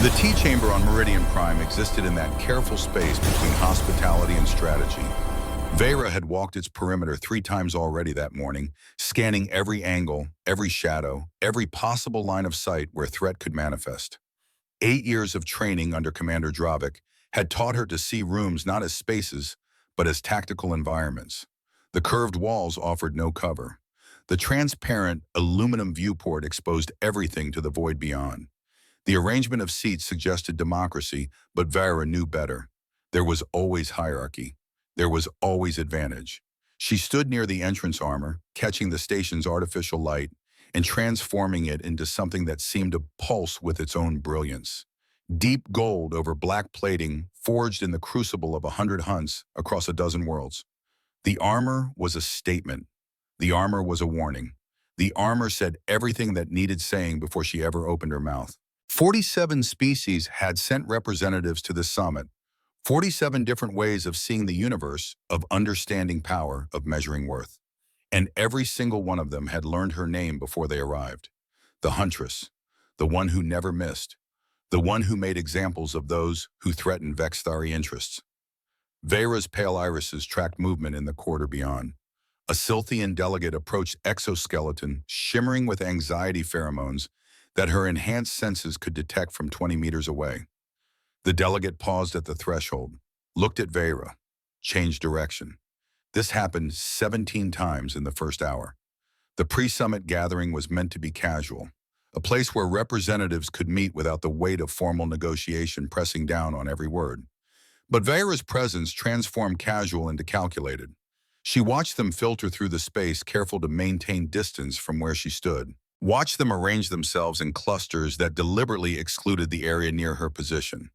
The T-chamber on Meridian Prime existed in that careful space between hospitality and strategy. Vera had walked its perimeter 3 times already that morning, scanning every angle, every shadow, every possible line of sight where threat could manifest. 8 years of training under Commander Dravik had taught her to see rooms not as spaces, but as tactical environments. The curved walls offered no cover. The transparent, aluminum viewport exposed everything to the void beyond. The arrangement of seats suggested democracy, but Vera knew better. There was always hierarchy. There was always advantage. She stood near the entrance armor, catching the station's artificial light and transforming it into something that seemed to pulse with its own brilliance. Deep gold over black plating forged in the crucible of 100 hunts across a dozen worlds. The armor was a statement. The armor was a warning. The armor said everything that needed saying before she ever opened her mouth. 47 species had sent representatives to the summit, 47 different ways of seeing the universe, of understanding power, of measuring worth. And every single one of them had learned her name before they arrived. The Huntress, the one who never missed, the one who made examples of those who threatened Vexthari interests. Vera's pale irises tracked movement in the corridor beyond. A Silthian delegate approached exoskeleton, shimmering with anxiety pheromones that her enhanced senses could detect from 20 meters away. The delegate paused at the threshold, looked at Vera, changed direction. This happened 17 times in the first hour. The pre-summit gathering was meant to be casual, a place where representatives could meet without the weight of formal negotiation pressing down on every word. But Vera's presence transformed casual into calculated. She watched them filter through the space, careful to maintain distance from where she stood. Watched them arrange themselves in clusters that deliberately excluded the area near her position.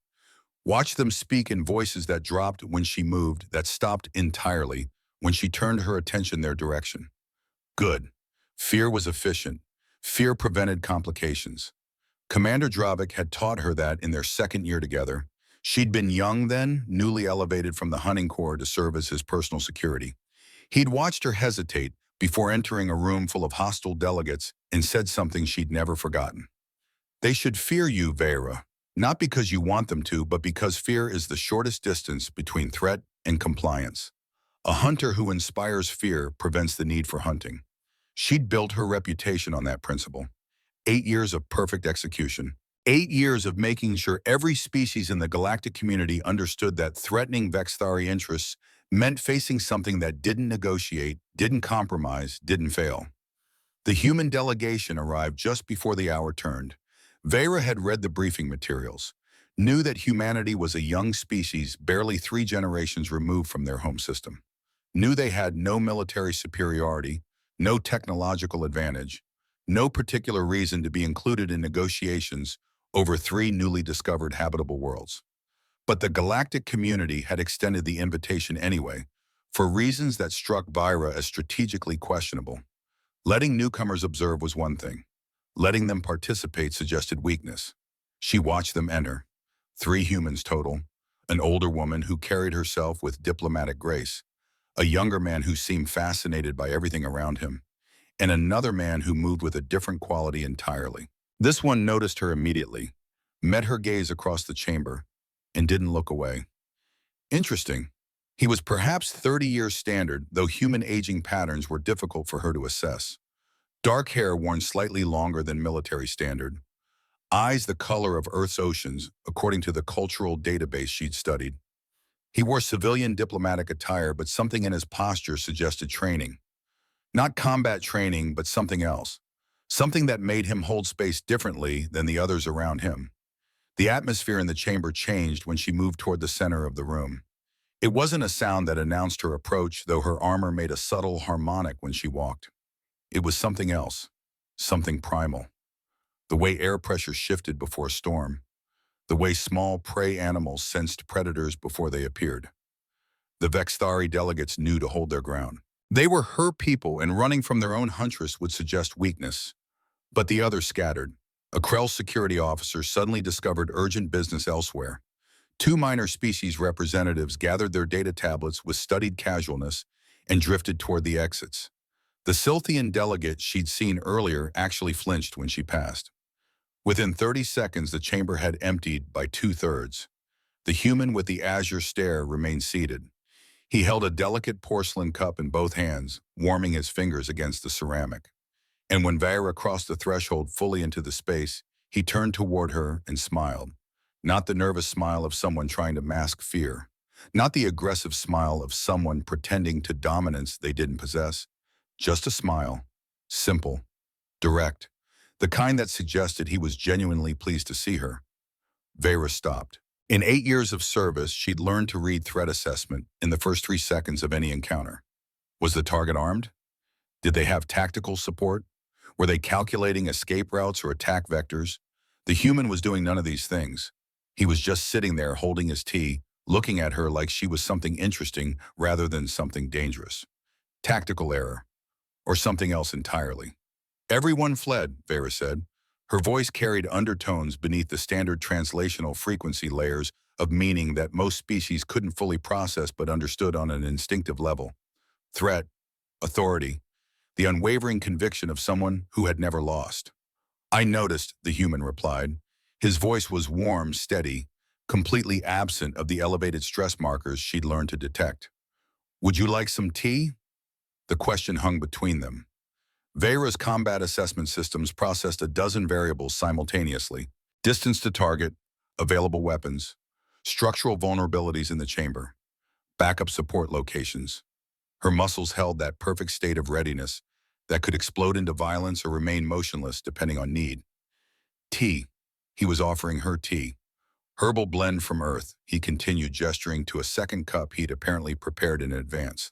Watched them speak in voices that dropped when she moved, that stopped entirely when she turned her attention their direction. Good. Fear was efficient. Fear prevented complications. Commander Dravik had taught her that in their second year together. She'd been young then, newly elevated from the hunting corps to serve as his personal security. He'd watched her hesitate before entering a room full of hostile delegates and said something she'd never forgotten. They should fear you, Vera, not because you want them to, but because fear is the shortest distance between threat and compliance. A hunter who inspires fear prevents the need for hunting. She'd built her reputation on that principle. 8 years of perfect execution. 8 years of making sure every species in the galactic community understood that threatening Vexthari interests meant facing something that didn't negotiate, didn't compromise, didn't fail. The human delegation arrived just before the hour turned. Vera had read the briefing materials, knew that humanity was a young species barely 3 generations removed from their home system, knew they had no military superiority, no technological advantage, no particular reason to be included in negotiations over 3 newly discovered habitable worlds. But the galactic community had extended the invitation anyway, for reasons that struck Vera as strategically questionable. Letting newcomers observe was one thing. Letting them participate suggested weakness. She watched them enter. 3 humans total, an older woman who carried herself with diplomatic grace, a younger man who seemed fascinated by everything around him, and another man who moved with a different quality entirely. This one noticed her immediately, met her gaze across the chamber, and didn't look away. Interesting. He was perhaps 30 years standard, though human aging patterns were difficult for her to assess. Dark hair worn slightly longer than military standard. Eyes the color of Earth's oceans, according to the cultural database she'd studied. He wore civilian diplomatic attire, but something in his posture suggested training. Not combat training, but something else. Something that made him hold space differently than the others around him. The atmosphere in the chamber changed when she moved toward the center of the room. It wasn't a sound that announced her approach, though her armor made a subtle harmonic when she walked. It was something else, something primal. The way air pressure shifted before a storm. The way small prey animals sensed predators before they appeared. The Vexthari delegates knew to hold their ground. They were her people, and running from their own huntress would suggest weakness. But the others scattered. A Krell security officer suddenly discovered urgent business elsewhere. 2 minor species representatives gathered their data tablets with studied casualness and drifted toward the exits. The Silthian delegate she'd seen earlier actually flinched when she passed. Within 30 seconds, the chamber had emptied by two-thirds. The human with the azure stare remained seated. He held a delicate porcelain cup in both hands, warming his fingers against the ceramic. And when Vaira crossed the threshold fully into the space, he turned toward her and smiled. Not the nervous smile of someone trying to mask fear. Not the aggressive smile of someone pretending to dominance they didn't possess. Just a smile. Simple. Direct. The kind that suggested he was genuinely pleased to see her. Vaira stopped. In 8 years of service, she'd learned to read threat assessment in the first 3 seconds of any encounter. Was the target armed? Did they have tactical support? Were they calculating escape routes or attack vectors? The human was doing none of these things. He was just sitting there holding his tea, looking at her like she was something interesting rather than something dangerous. Tactical error. Or something else entirely. Everyone fled, Vaira said. Her voice carried undertones beneath the standard translational frequency layers of meaning that most species couldn't fully process but understood on an instinctive level. Threat, authority, the unwavering conviction of someone who had never lost. I noticed, the human replied. His voice was warm, steady, completely absent of the elevated stress markers she'd learned to detect. Would you like some tea? The question hung between them. Vaira's combat assessment systems processed a dozen variables simultaneously: distance to target, available weapons, structural vulnerabilities in the chamber, backup support locations. Her muscles held that perfect state of readiness that could explode into violence or remain motionless depending on need. Tea. He was offering her tea. Herbal blend from Earth, he continued, gesturing to a second cup he'd apparently prepared in advance.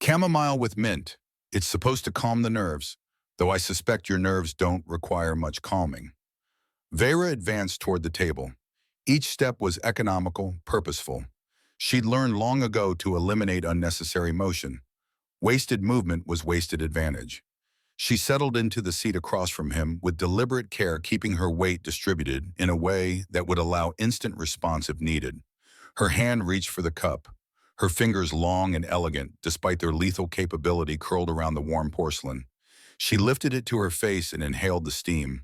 Chamomile with mint. It's supposed to calm the nerves, though I suspect your nerves don't require much calming. Vaira advanced toward the table. Each step was economical, purposeful. She'd learned long ago to eliminate unnecessary motion. Wasted movement was wasted advantage. She settled into the seat across from him with deliberate care, keeping her weight distributed in a way that would allow instant response if needed. Her hand reached for the cup, her fingers long and elegant despite their lethal capability curled around the warm porcelain. She lifted it to her face and inhaled the steam.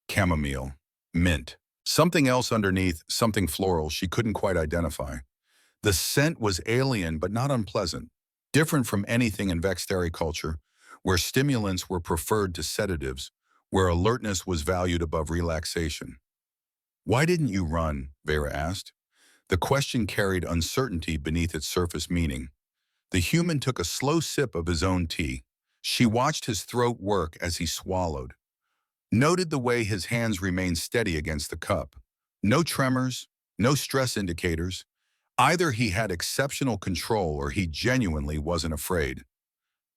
Chamomile. Mint. Something else underneath, something floral she couldn't quite identify. The scent was alien but not unpleasant, different from anything in Vextari culture, where stimulants were preferred to sedatives, where alertness was valued above relaxation. Why didn't you run? Vaira asked. The question carried uncertainty beneath its surface meaning. The human took a slow sip of his own tea. She watched his throat work as he swallowed. Noted the way his hands remained steady against the cup. No tremors, no stress indicators. Either he had exceptional control or he genuinely wasn't afraid.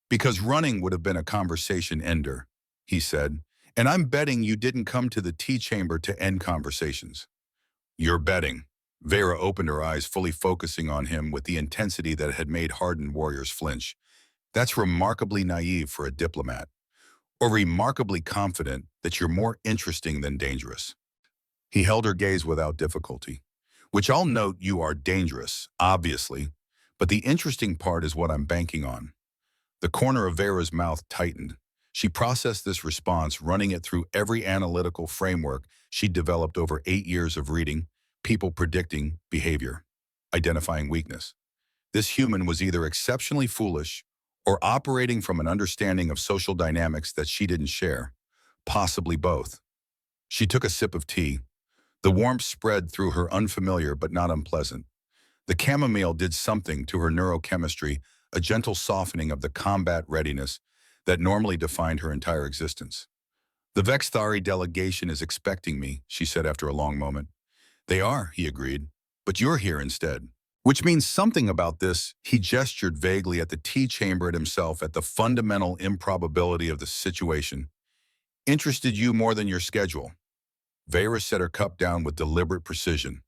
Because running would have been a conversation ender, he said, and I'm betting you didn't come to the tea chamber to end conversations. You're betting. Vaira opened her eyes, fully focusing on him with the intensity that had made hardened warriors flinch. That's remarkably naive for a diplomat, or remarkably confident that you're more interesting than dangerous. He held her gaze without difficulty. Which I'll note, you are dangerous, obviously, but the interesting part is what I'm banking on. The corner of Vaira's mouth tightened. She processed this response, running it through every analytical framework she'd developed over 8 years of reading, people predicting behavior, identifying weakness. This human was either exceptionally foolish or operating from an understanding of social dynamics that she didn't share, possibly both. She took a sip of tea. The warmth spread through her, unfamiliar but not unpleasant. The chamomile did something to her neurochemistry, a gentle softening of the combat readiness that normally defined her entire existence. The Vextari delegation is expecting me, she said after a long moment. They are, he agreed, but you're here instead. Which means something about this. He gestured vaguely at the tea chamber, at himself, at the fundamental improbability of the situation. Interested you more than your schedule. Vaira set her cup down with deliberate precision.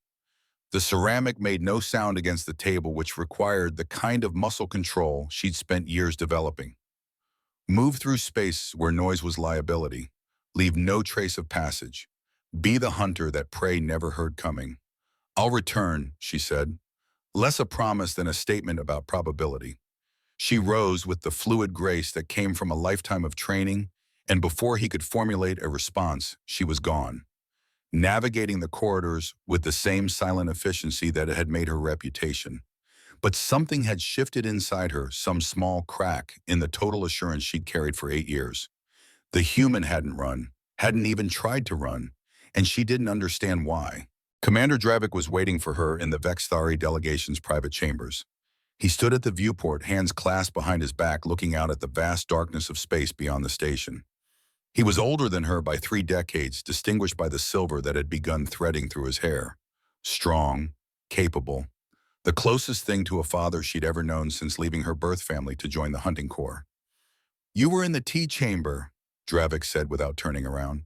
The ceramic made no sound against the table, which required the kind of muscle control she'd spent years developing. Move through space where noise was liability. Leave no trace of passage. Be the hunter that prey never heard coming. I'll return, she said. Less a promise than a statement about probability. She rose with the fluid grace that came from a lifetime of training, and before he could formulate a response, she was gone. navigating the corridors with the same silent efficiency that had made her reputation. But something had shifted inside her, some small crack in the total assurance she'd carried for 8 years. The human hadn't run, hadn't even tried to run, and she didn't understand why. Commander Dravik was waiting for her in the Vexthari delegation's private chambers. He stood at the viewport, hands clasped behind his back, looking out at the vast darkness of space beyond the station. He was older than her by 3 decades, distinguished by the silver that had begun threading through his hair. Strong, capable, the closest thing to a father she'd ever known since leaving her birth family to join the hunting corps. "You were in the tea chamber," Dravik said without turning around.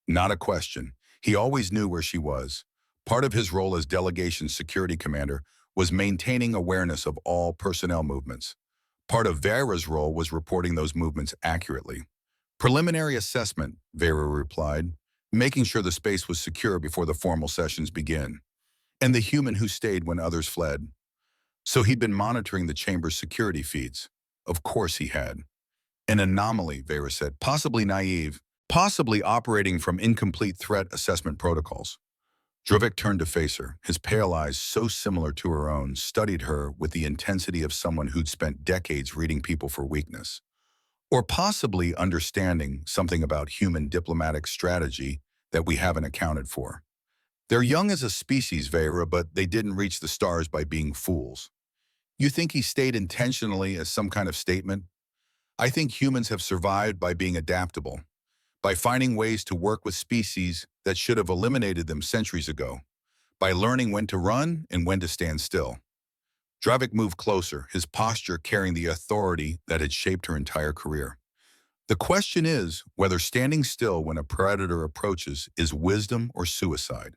Not a question. He always knew where she was. Part of his role as delegation security commander was maintaining awareness of all personnel movements. Part of Vera's role was reporting those movements accurately. "Preliminary assessment," Vera replied, "making sure the space was secure before the formal sessions begin. And the human who stayed when others fled." So he'd been monitoring the chamber's security feeds. Of course he had. "An anomaly," Vera said, "possibly naive, possibly operating from incomplete threat assessment protocols." Dravik turned to face her. His pale eyes, so similar to her own, studied her with the intensity of someone who'd spent decades reading people for weakness. Or possibly understanding something about human diplomatic strategy that we haven't accounted for. "They're young as a species, Vera, but they didn't reach the stars by being fools." "You think he stayed intentionally as some kind of statement?" "I think humans have survived by being adaptable, by finding ways to work with species that should have eliminated them centuries ago, by learning when to run and when to stand still." Dravik moved closer, his posture carrying the authority that had shaped her entire career. "The question is whether standing still when a predator approaches is wisdom or suicide."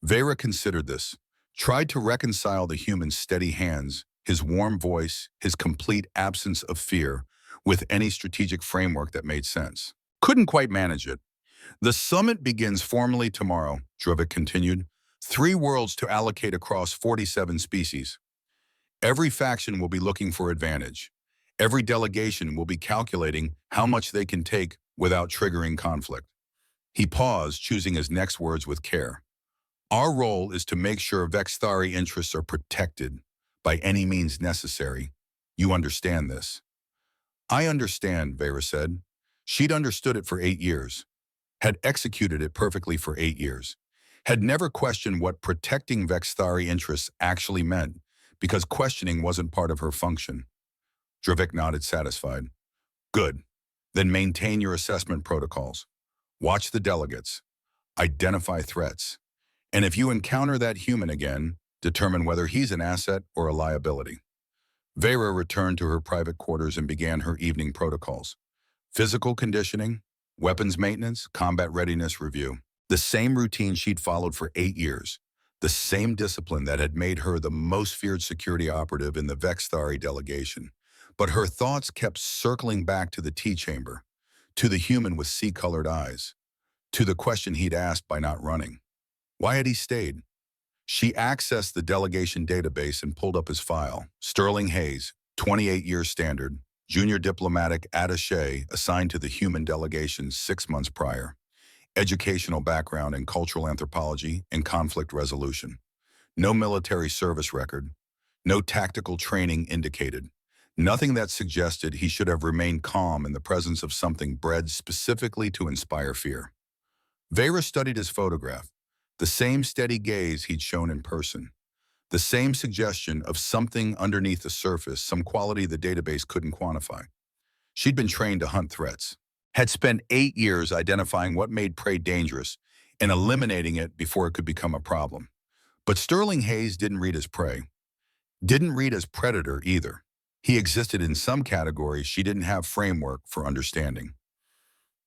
Vera considered this, tried to reconcile the human's steady hands, his warm voice, his complete absence of fear, with any strategic framework that made sense. Couldn't quite manage it. "The summit begins formally tomorrow," Dravik continued. 3 worlds to allocate across 47 species. Every faction will be looking for advantage. Every delegation will be calculating how much they can take without triggering conflict. He paused, choosing his next words with care. "Our role is to make sure Vexthari interests are protected by any means necessary. You understand this?" "I understand," Vera said. She'd understood it for 8 years, had executed it perfectly for 8 years, had never questioned what protecting Vexthari interests actually meant, because questioning wasn't part of her function. Dravik nodded, satisfied. "Good. Then maintain your assessment protocols. Watch the delegates. Identify threats. And if you encounter that human again, determine whether he's an asset or a liability." Vera returned to her private quarters and began her evening protocols. Physical conditioning, weapons maintenance, combat readiness review. The same routine she'd followed for 8 years. The same discipline that had made her the most feared security operative in the Vexthari delegation. But her thoughts kept circling back to the tea chamber, to the human with sea-colored eyes, to the question he'd asked by not running. Why had he stayed? She accessed the delegation database and pulled up his file. Sterling Hayes, 28 years standard, junior diplomatic attaché assigned to the human delegation 6 months prior. Educational background in cultural anthropology and conflict resolution. No military service record. No tactical training indicated. Nothing that suggested he should have remained calm in the presence of something bred specifically to inspire fear. Vera studied his photograph. The same steady gaze he'd shown in person. The same suggestion of something underneath the surface, some quality the database couldn't quantify. She'd been trained to hunt threats, had spent 8 years identifying what made prey dangerous and eliminating it before it could become a problem. But Sterling Hayes didn't read as prey, didn't read as predator either. He existed in some categories she didn't have framework for understanding.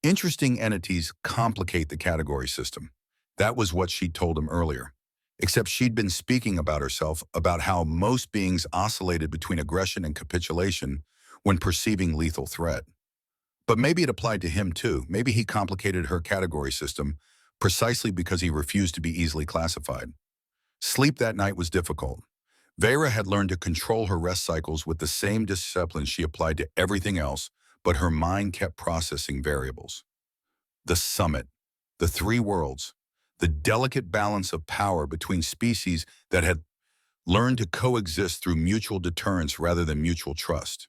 Interesting entities complicate the category system. That was what she'd told him earlier. Except she'd been speaking about herself, about how most beings oscillated between aggression and capitulation when perceiving lethal threat. But maybe it applied to him too. Maybe he complicated her category system precisely because he refused to be easily classified. Sleep that night was difficult. Vera had learned to control her rest cycles with the same discipline she applied to everything else, but her mind kept processing variables. The summit, the 3 worlds, the delicate balance of power between species that had learned to coexist through mutual deterrence rather than mutual trust.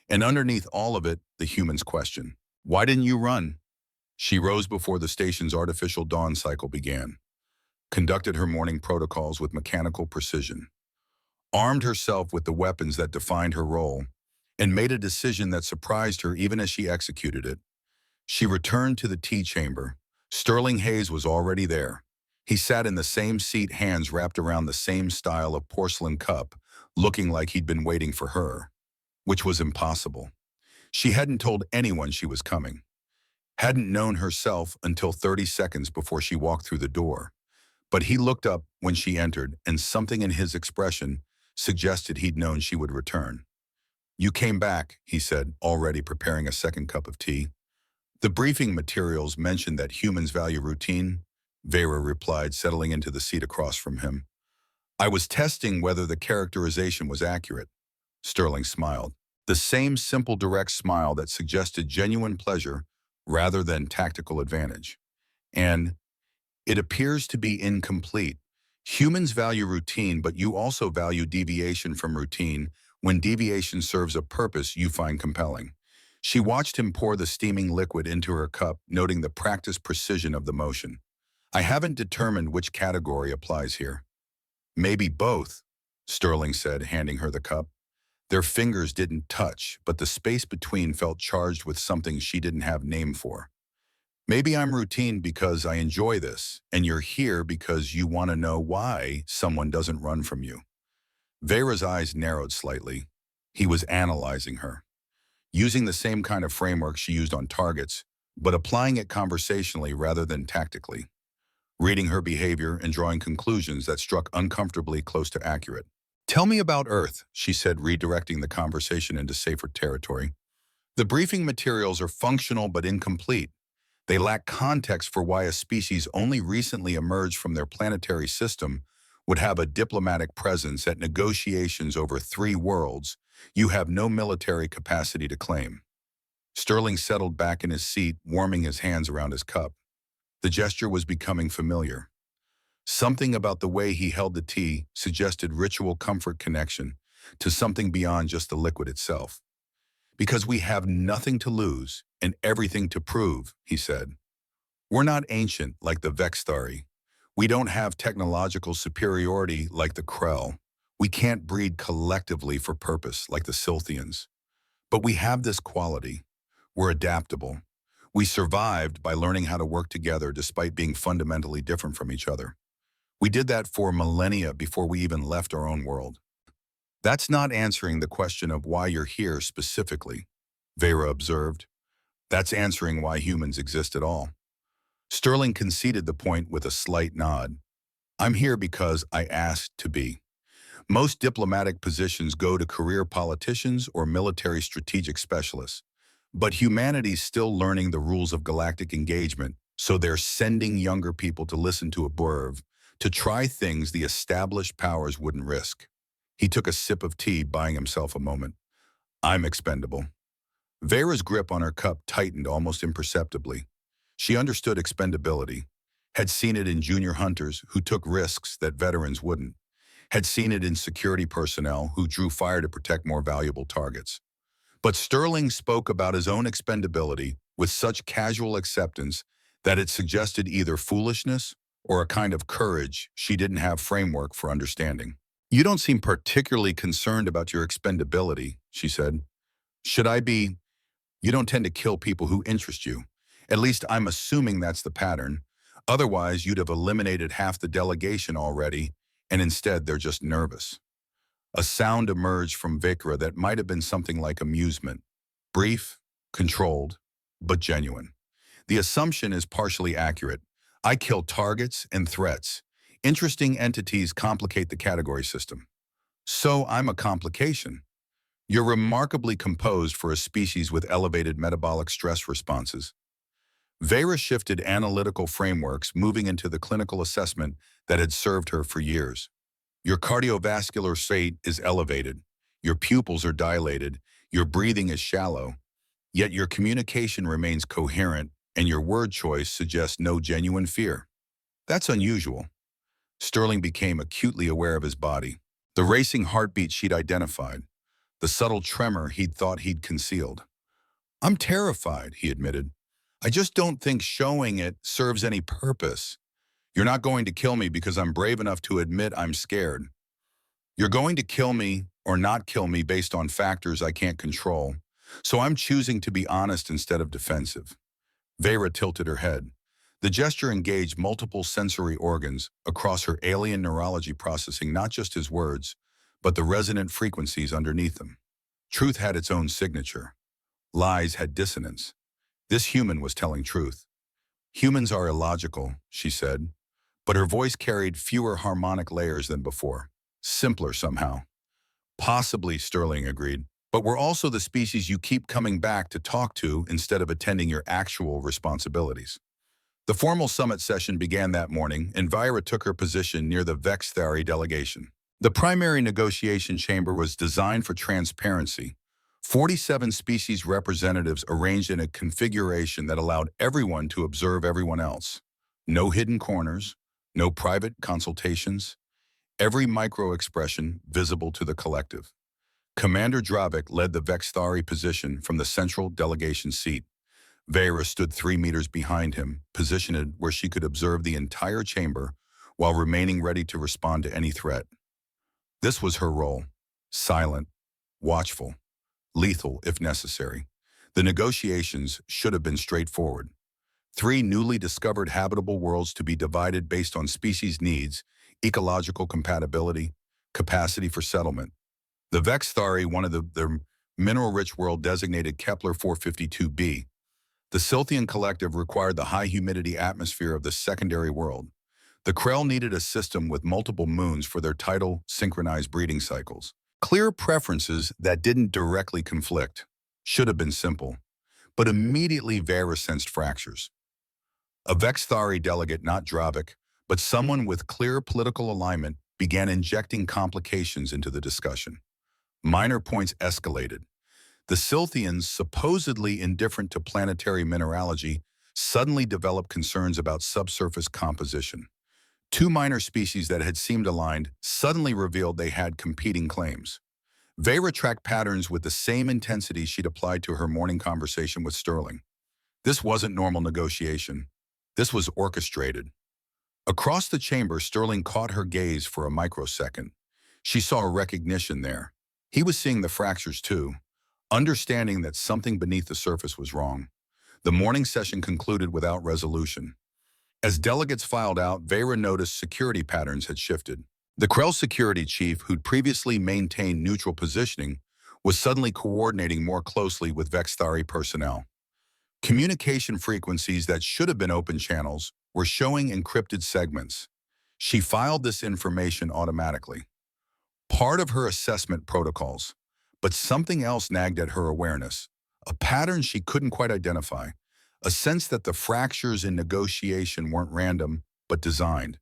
And underneath all of it, the human's question. Why didn't you run? She rose before the station's artificial dawn cycle began, conducted her morning protocols with mechanical precision, armed herself with the weapons that defined her role, and made a decision that surprised her even as she executed it. She returned to the tea chamber. Sterling Hayes was already there. He sat in the same seat, hands wrapped around the same style of porcelain cup, looking like he'd been waiting for her, which was impossible. She hadn't told anyone she was coming, hadn't known herself until 30 seconds before she walked through the door. But he looked up when she entered, and something in his expression suggested he'd known she would return. "You came back," he said, already preparing a second cup of tea. "The briefing materials mentioned that humans value routine," Vera replied, settling into the seat across from him. "I was testing whether the characterization was accurate." Sterling smiled. The same simple, direct smile that suggested genuine pleasure rather than tactical advantage. "And it appears to be incomplete. Humans value routine, but you also value deviation from routine when deviation serves a purpose you find compelling." She watched him pour the steaming liquid into her cup, noting the practiced precision of the motion. "I haven't determined which category applies here." "Maybe both," Sterling said, handing her the cup. Their fingers didn't touch, but the space between felt charged with something she didn't have name for. "Maybe I'm routine because I enjoy this, and you're here because you want to know why someone doesn't run from you." Vera's eyes narrowed slightly. He was analyzing her, using the same kind of framework she used on targets, but applying it conversationally rather than tactically, reading her behavior and drawing conclusions that struck uncomfortably close to accurate. "Tell me about Earth," she said, redirecting the conversation into safer territory. "The briefing materials are functional but incomplete. They lack context for why a species only recently emerged from their planetary system would have a diplomatic presence at negotiations over 3 worlds you have no military capacity to claim." Sterling settled back in his seat, warming his hands around his cup. The gesture was becoming familiar. Something about the way he held the tea suggested ritual comfort connection to something beyond just the liquid itself. "Because we have nothing to lose and everything to prove," he said. "We're not ancient like the Vexthari. We don't have technological superiority like the Krell. We can't breed collectively for purpose like the Silthians. But we have this quality. We're adaptable. We survived by learning how to work together despite being fundamentally different from each other. We did that for millennia before we even left our own world." "That's not answering the question of why you're here specifically," Vera observed. "That's answering why humans exist at all." Sterling conceded the point with a slight nod. "I'm here because I asked to be. Most diplomatic positions go to career politicians or military strategic specialists. But humanity's still learning the rules of galactic engagement, so they're sending younger people to listen to a blurb, to try things the established powers wouldn't risk." He took a sip of tea, buying himself a moment. "I'm expendable." Vera's grip on her cup tightened almost imperceptibly. She understood expendability, had seen it in junior hunters who took risks that veterans wouldn't, had seen it in security personnel who drew fire to protect more valuable targets. But Sterling spoke about his own expendability with such casual acceptance that it suggested either foolishness or a kind of courage she didn't have framework for understanding. "You don't seem particularly concerned about your expendability," she said. "Should I be? You don't tend to kill people who interest you. At least I'm assuming that's the pattern. Otherwise, you'd have eliminated half the delegation already, and instead they're just nervous." A sound emerged from Vikra that might have been something like amusement. Brief, controlled, but genuine. "The assumption is partially accurate. I kill targets and threats. Interesting entities complicate the category system. So I'm a complication. You're remarkably composed for a species with elevated metabolic stress responses." Vera shifted analytical frameworks, moving into the clinical assessment that had served her for years. "Your cardiovascular rate is elevated. Your pupils are dilated. Your breathing is shallow. Yet your communication remains coherent, and your word choice suggests no genuine fear." That's unusual. Sterling became acutely aware of his body. The racing heartbeat she'd identified. The subtle tremor he'd thought he'd concealed. I'm terrified, he admitted. I just don't think showing it serves any purpose. You're not going to kill me because I'm brave enough to admit I'm scared. You're going to kill me or not kill me based on factors I can't control. So I'm choosing to be honest instead of defensive. Vera tilted her head. The gesture engaged multiple sensory organs across her alien neurology, processing not just his words, but the resonant frequencies underneath them. Truth had its own signature. Lies had dissonance. This human was telling truth. Humans are illogical, she said, but her voice carried fewer harmonic layers than before. Simpler somehow. Possibly, Sterling agreed, but we're also the species you keep coming back to talk to instead of attending your actual responsibilities. The formal summit session began that morning, and Vira took her position near the Vexthari delegation. The primary negotiation chamber was designed for transparency. 47 species representatives arranged in a configuration that allowed everyone to observe everyone else. No hidden corners, no private consultations, every micro-expression visible to the collective. Commander Dravik led the Vexthari position from the central delegation seat. Vera stood 3 meters behind him, positioned where she could observe the entire chamber while remaining ready to respond to any threat. This was her role: silent, watchful, lethal if necessary. The negotiations should have been straightforward. 3 newly discovered habitable worlds to be divided based on species needs, ecological compatibility, capacity for settlement. The Vexthari wanted the mineral-rich world designated Kepler 452b. The Silthian collective required the high-humidity atmosphere of the secondary world. The Krell needed a system with multiple moons for their tidal, synchronized breeding cycles. Clear preferences that didn't directly conflict. Should have been simple. But immediately Vera sensed fractures. A Vexthari delegate, not Dravik, but someone with clear political alignment, began injecting complications into the discussion. Minor points escalated. The Silthians, supposedly indifferent to planetary mineralogy, suddenly developed concerns about subsurface composition. 2 minor species that had seemed aligned suddenly revealed they had competing claims. Vera tracked patterns with the same intensity she'd applied to her morning conversation with Sterling. This wasn't normal negotiation. This was orchestrated. Across the chamber, Sterling caught her gaze for a microsecond. She saw a recognition there. He was seeing the fractures too, understanding that something beneath the surface was wrong. The morning session concluded without resolution. As delegates filed out, Vera noticed security patterns had shifted. The Krell security chief, who'd previously maintained neutral positioning, was suddenly coordinating more closely with Vexthari personnel. Communication frequencies that should have been open channels were showing encrypted segments. She filed this information automatically. Part of her assessment protocols, but something else nagged at her awareness, a pattern she couldn't quite identify, a sense that the fractures in negotiation weren't random, but designed.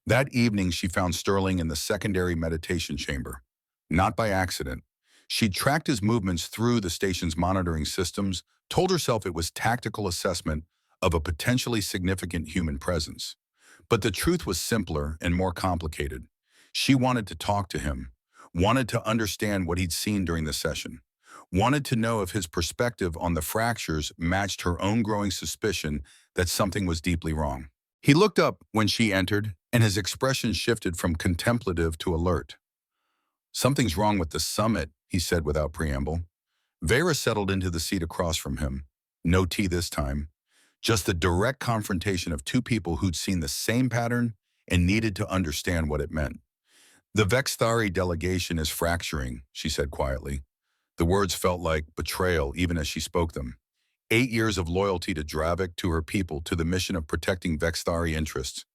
That evening, she found Sterling in the secondary meditation chamber. Not by accident. She'd tracked his movements through the station's monitoring systems, told herself it was tactical assessment of a potentially significant human presence. But the truth was simpler and more complicated. She wanted to talk to him, wanted to understand what he'd seen during the session, wanted to know if his perspective on the fractures matched her own growing suspicion that something was deeply wrong. He looked up when she entered, and his expression shifted from contemplative to alert. "Something's wrong with the summit," he said without preamble. Vera settled into the seat across from him. No tea this time. Just the direct confrontation of 2 people who'd seen the same pattern and needed to understand what it meant. "The Vexthari delegation is fracturing," she said quietly. The words felt like betrayal even as she spoke them. 8 years of loyalty to Dravik, to her people, to the mission of protecting Vexthari interests.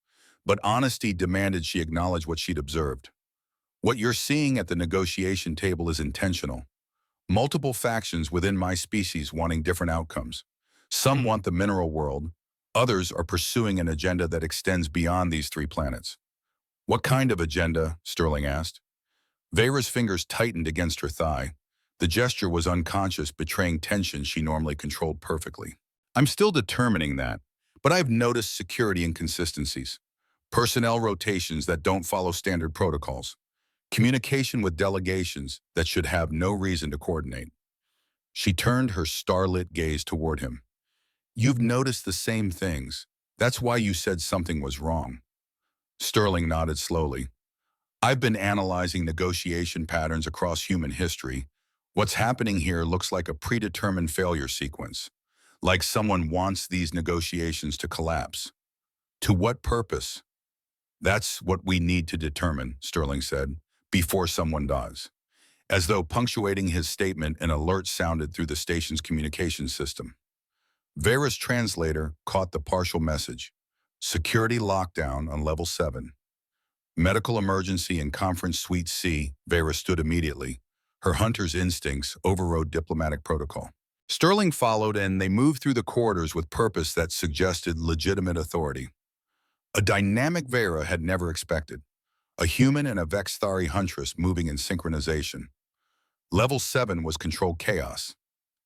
But honesty demanded she acknowledge what she'd observed. "What you're seeing at the negotiation table is intentional. Multiple factions within my species wanting different outcomes. Some want the mineral world. Others are pursuing an agenda that extends beyond these 3 planets." "What kind of agenda?" Sterling asked. Vera's fingers tightened against her thigh. The gesture was unconscious, betraying tension she normally controlled perfectly. "I'm still determining that, but I've noticed security inconsistencies. personnel rotations that don't follow standard protocols, communication with delegations that should have no reason to coordinate. She turned her starlit gaze toward him. You've noticed the same things. That's why you said something was wrong. Sterling nodded slowly. I've been analyzing negotiation patterns across human history. What's happening here looks like a predetermined failure sequence, like someone wants these negotiations to collapse. To what purpose? That's what we need to determine, Sterling said, before someone does. As though punctuating his statement, an alert sounded through the station's communication system. Vera's translator caught the partial message. Security lockdown on level 7. Medical emergency in Conference Suite C. Vera stood immediately. Her hunter's instincts overrode diplomatic protocol. Sterling followed, and they moved through the corridors with purpose that suggested legitimate authority. A dynamic Vera had never expected. A human and a Vexthari Huntress moving in synchronization. Level 7 was controlled chaos.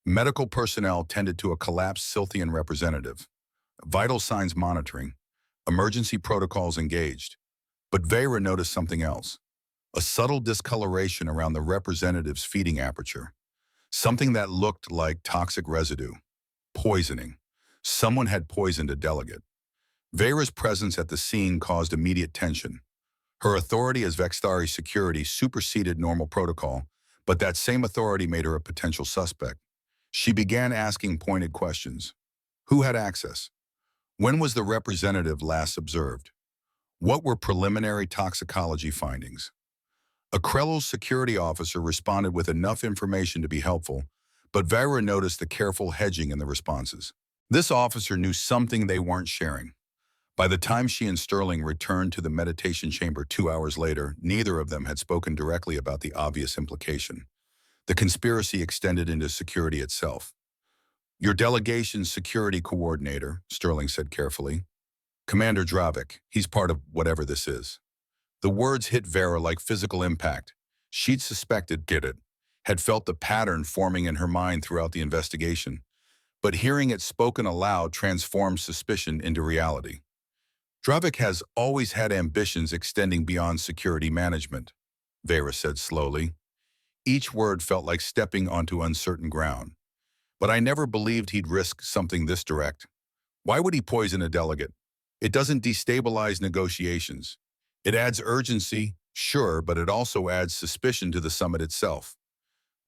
Medical personnel tended to a collapsed Silthian representative. Vital signs monitoring. Emergency protocols engaged. But Vera noticed something else. A subtle discoloration around the representative's feeding aperture. Something that looked like toxic residue. Poisoning. Someone had poisoned a delegate. Vera's presence at the scene caused immediate tension. Her authority as Vexthari security superseded normal protocol, but that same authority made her a potential suspect. She began asking pointed questions. Who had access? When was the representative last observed? What were preliminary toxicology findings? A Krell's security officer responded with enough information to be helpful, but Vera noticed the careful hedging in the responses. This officer knew something they weren't sharing. By the time she and Sterling returned to the meditation chamber 2 hours later, neither of them had spoken directly about the obvious implication. The conspiracy extended into security itself. Your delegation's security coordinator, Sterling said carefully. Commander Dravik, he's part of whatever this is. The words hit Vera like physical impact. She'd suspected, had felt the pattern forming in her mind throughout the investigation. But hearing it spoken aloud transformed suspicion into reality. Dravik has always had ambitions extending beyond security management, Vera said slowly. Each word felt like stepping onto uncertain ground. But I never believed he'd risk something this direct. Why would he poison a delegate? It doesn't destabilize negotiations. It adds urgency, sure, but it also adds suspicion to the summit itself.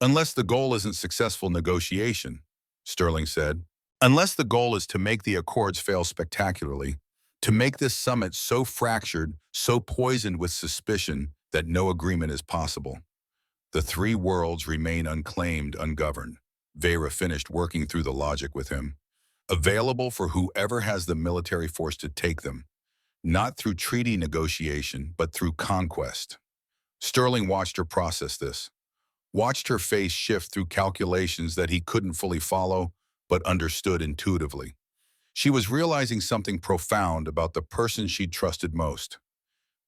Unless the goal isn't successful negotiation, Sterling said. Unless the goal is to make the Accords fail spectacularly, to make this summit so fractured, so poisoned with suspicion that no agreement is possible. The three worlds remain unclaimed, ungoverned. Vera finished working through the logic with him. Available for whoever has the military force to take them. Not through treaty negotiation, but through conquest. Sterling watched her process this. Watched her face shift through calculations that he couldn't fully follow, but understood intuitively. She was realizing something profound about the person she'd trusted most.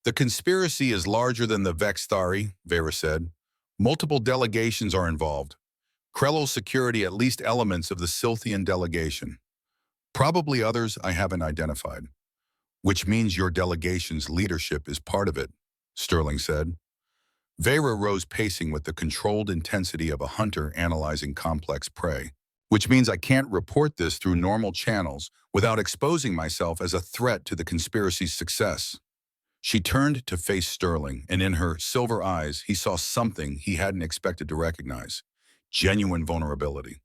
The conspiracy is larger than the Vexthari, Vera said. Multiple delegations are involved. Krell's security, at least elements of the Silthian delegation. Probably others I haven't identified. Which means your delegation's leadership is part of it, Sterling said. Vera rose pacing with the controlled intensity of a hunter analyzing complex prey. Which means I can't report this through normal channels without exposing myself as a threat to the conspiracy's success. She turned to face Sterling, and in her silver eyes, he saw something he hadn't expected to recognize. Genuine vulnerability.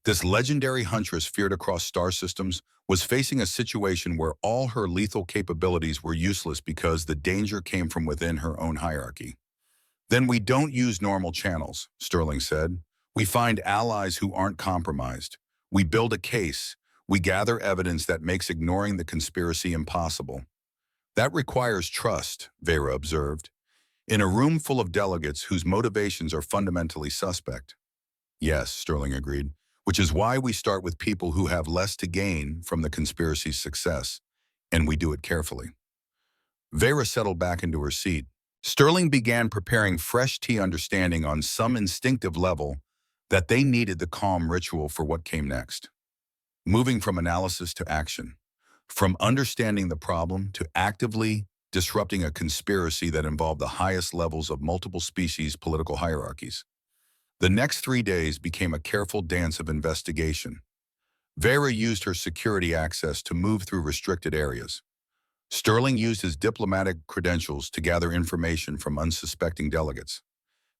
This legendary huntress feared across star systems was facing a situation where all her lethal capabilities were useless because the danger came from within her own hierarchy. Then we don't use normal channels, Sterling said. We find allies who aren't compromised. We build a case. We gather evidence that makes ignoring the conspiracy impossible. That requires trust, Vera observed. In a room full of delegates whose motivations are fundamentally suspect. Yes, Sterling agreed, which is why we start with people who have less to gain from the conspiracy's success, and we do it carefully. Vera settled back into her seat. Sterling began preparing fresh tea, understanding on some instinctive level that they needed the calm ritual for what came next. Moving from analysis to action. From understanding the problem to actively disrupting a conspiracy that involved the highest levels of multiple species political hierarchies. The next 3 days became a careful dance of investigation. Vera used her security access to move through restricted areas. Sterling used his diplomatic credentials to gather information from unsuspecting delegates.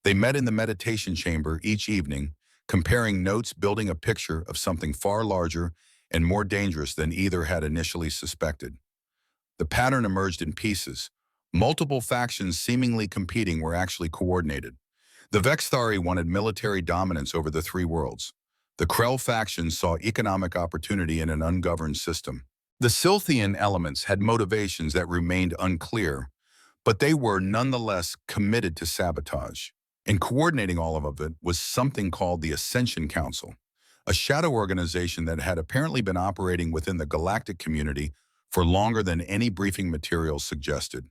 They met in the meditation chamber each evening, comparing notes, building a picture of something far larger and more dangerous than either had initially suspected. The pattern emerged in pieces. Multiple factions seemingly competing were actually coordinated. The Vexthari wanted military dominance over the three worlds. The Krell faction saw economic opportunity in an ungoverned system. The Silthian elements had motivations that remained unclear, but they were nonetheless committed to sabotage. And coordinating all of it was something called the Ascension Council, a shadow organization that had apparently been operating within the Galactic community for longer than any briefing materials suggested.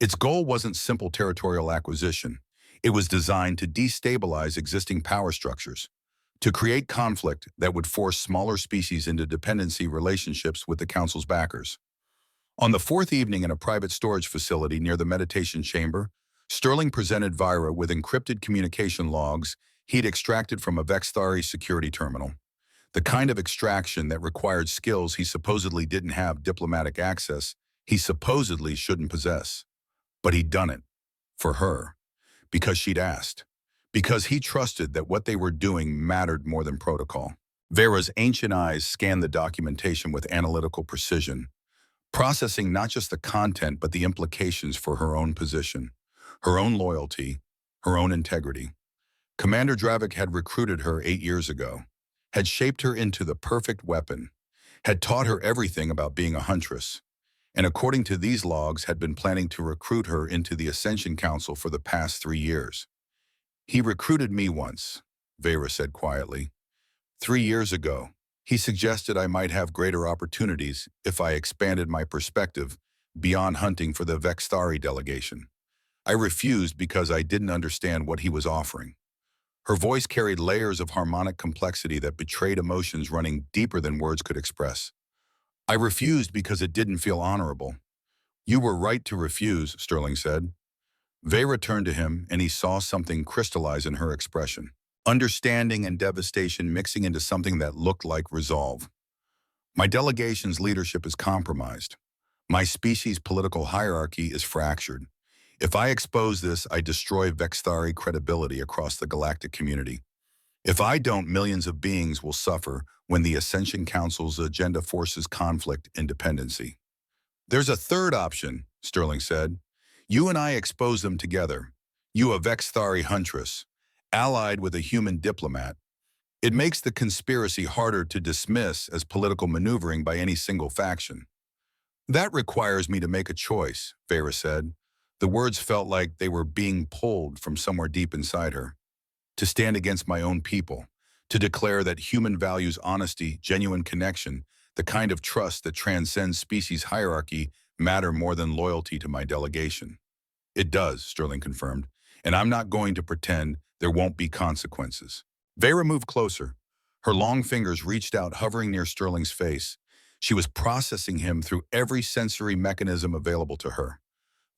Its goal wasn't simple territorial acquisition. It was designed to destabilize existing power structures, to create conflict that would force smaller species into dependency relationships with the Council's backers. On the fourth evening in a private storage facility near the meditation chamber, Sterling presented Vira with encrypted communication logs he'd extracted from a Vexthari security terminal, the kind of extraction that required skills he supposedly didn't have diplomatic access he supposedly shouldn't possess. But he'd done it. For her. Because she'd asked. Because he trusted that what they were doing mattered more than protocol. Vera's ancient eyes scanned the documentation with analytical precision, processing not just the content but the implications for her own position, her own loyalty, her own integrity. Commander Dravik had recruited her 8 years ago, had shaped her into the perfect weapon, had taught her everything about being a Huntress, and according to these logs had been planning to recruit her into the Ascension Council for the past 3 years. He recruited me once, Vera said quietly. 3 years ago, he suggested I might have greater opportunities if I expanded my perspective beyond hunting for the Vexthari delegation. I refused because I didn't understand what he was offering. Her voice carried layers of harmonic complexity that betrayed emotions running deeper than words could express. I refused because it didn't feel honorable. You were right to refuse, Sterling said. Vera turned to him, and he saw something crystallize in her expression. Understanding and devastation mixing into something that looked like resolve. My delegation's leadership is compromised. My species' political hierarchy is fractured. If I expose this, I destroy Vexthari credibility across the galactic community. If I don't, millions of beings will suffer when the Ascension Council's agenda forces conflict and dependency. There's a third option, Sterling said. You and I expose them together. You a Vexthari Huntress, allied with a human diplomat. It makes the conspiracy harder to dismiss as political maneuvering by any single faction. That requires me to make a choice, Vera said. The words felt like they were being pulled from somewhere deep inside her. To stand against my own people, to declare that human values honesty, genuine connection, the kind of trust that transcends species hierarchy matter more than loyalty to my delegation. It does, Sterling confirmed, and I'm not going to pretend there won't be consequences. Vera moved closer. Her long fingers reached out, hovering near Sterling's face. She was processing him through every sensory mechanism available to her.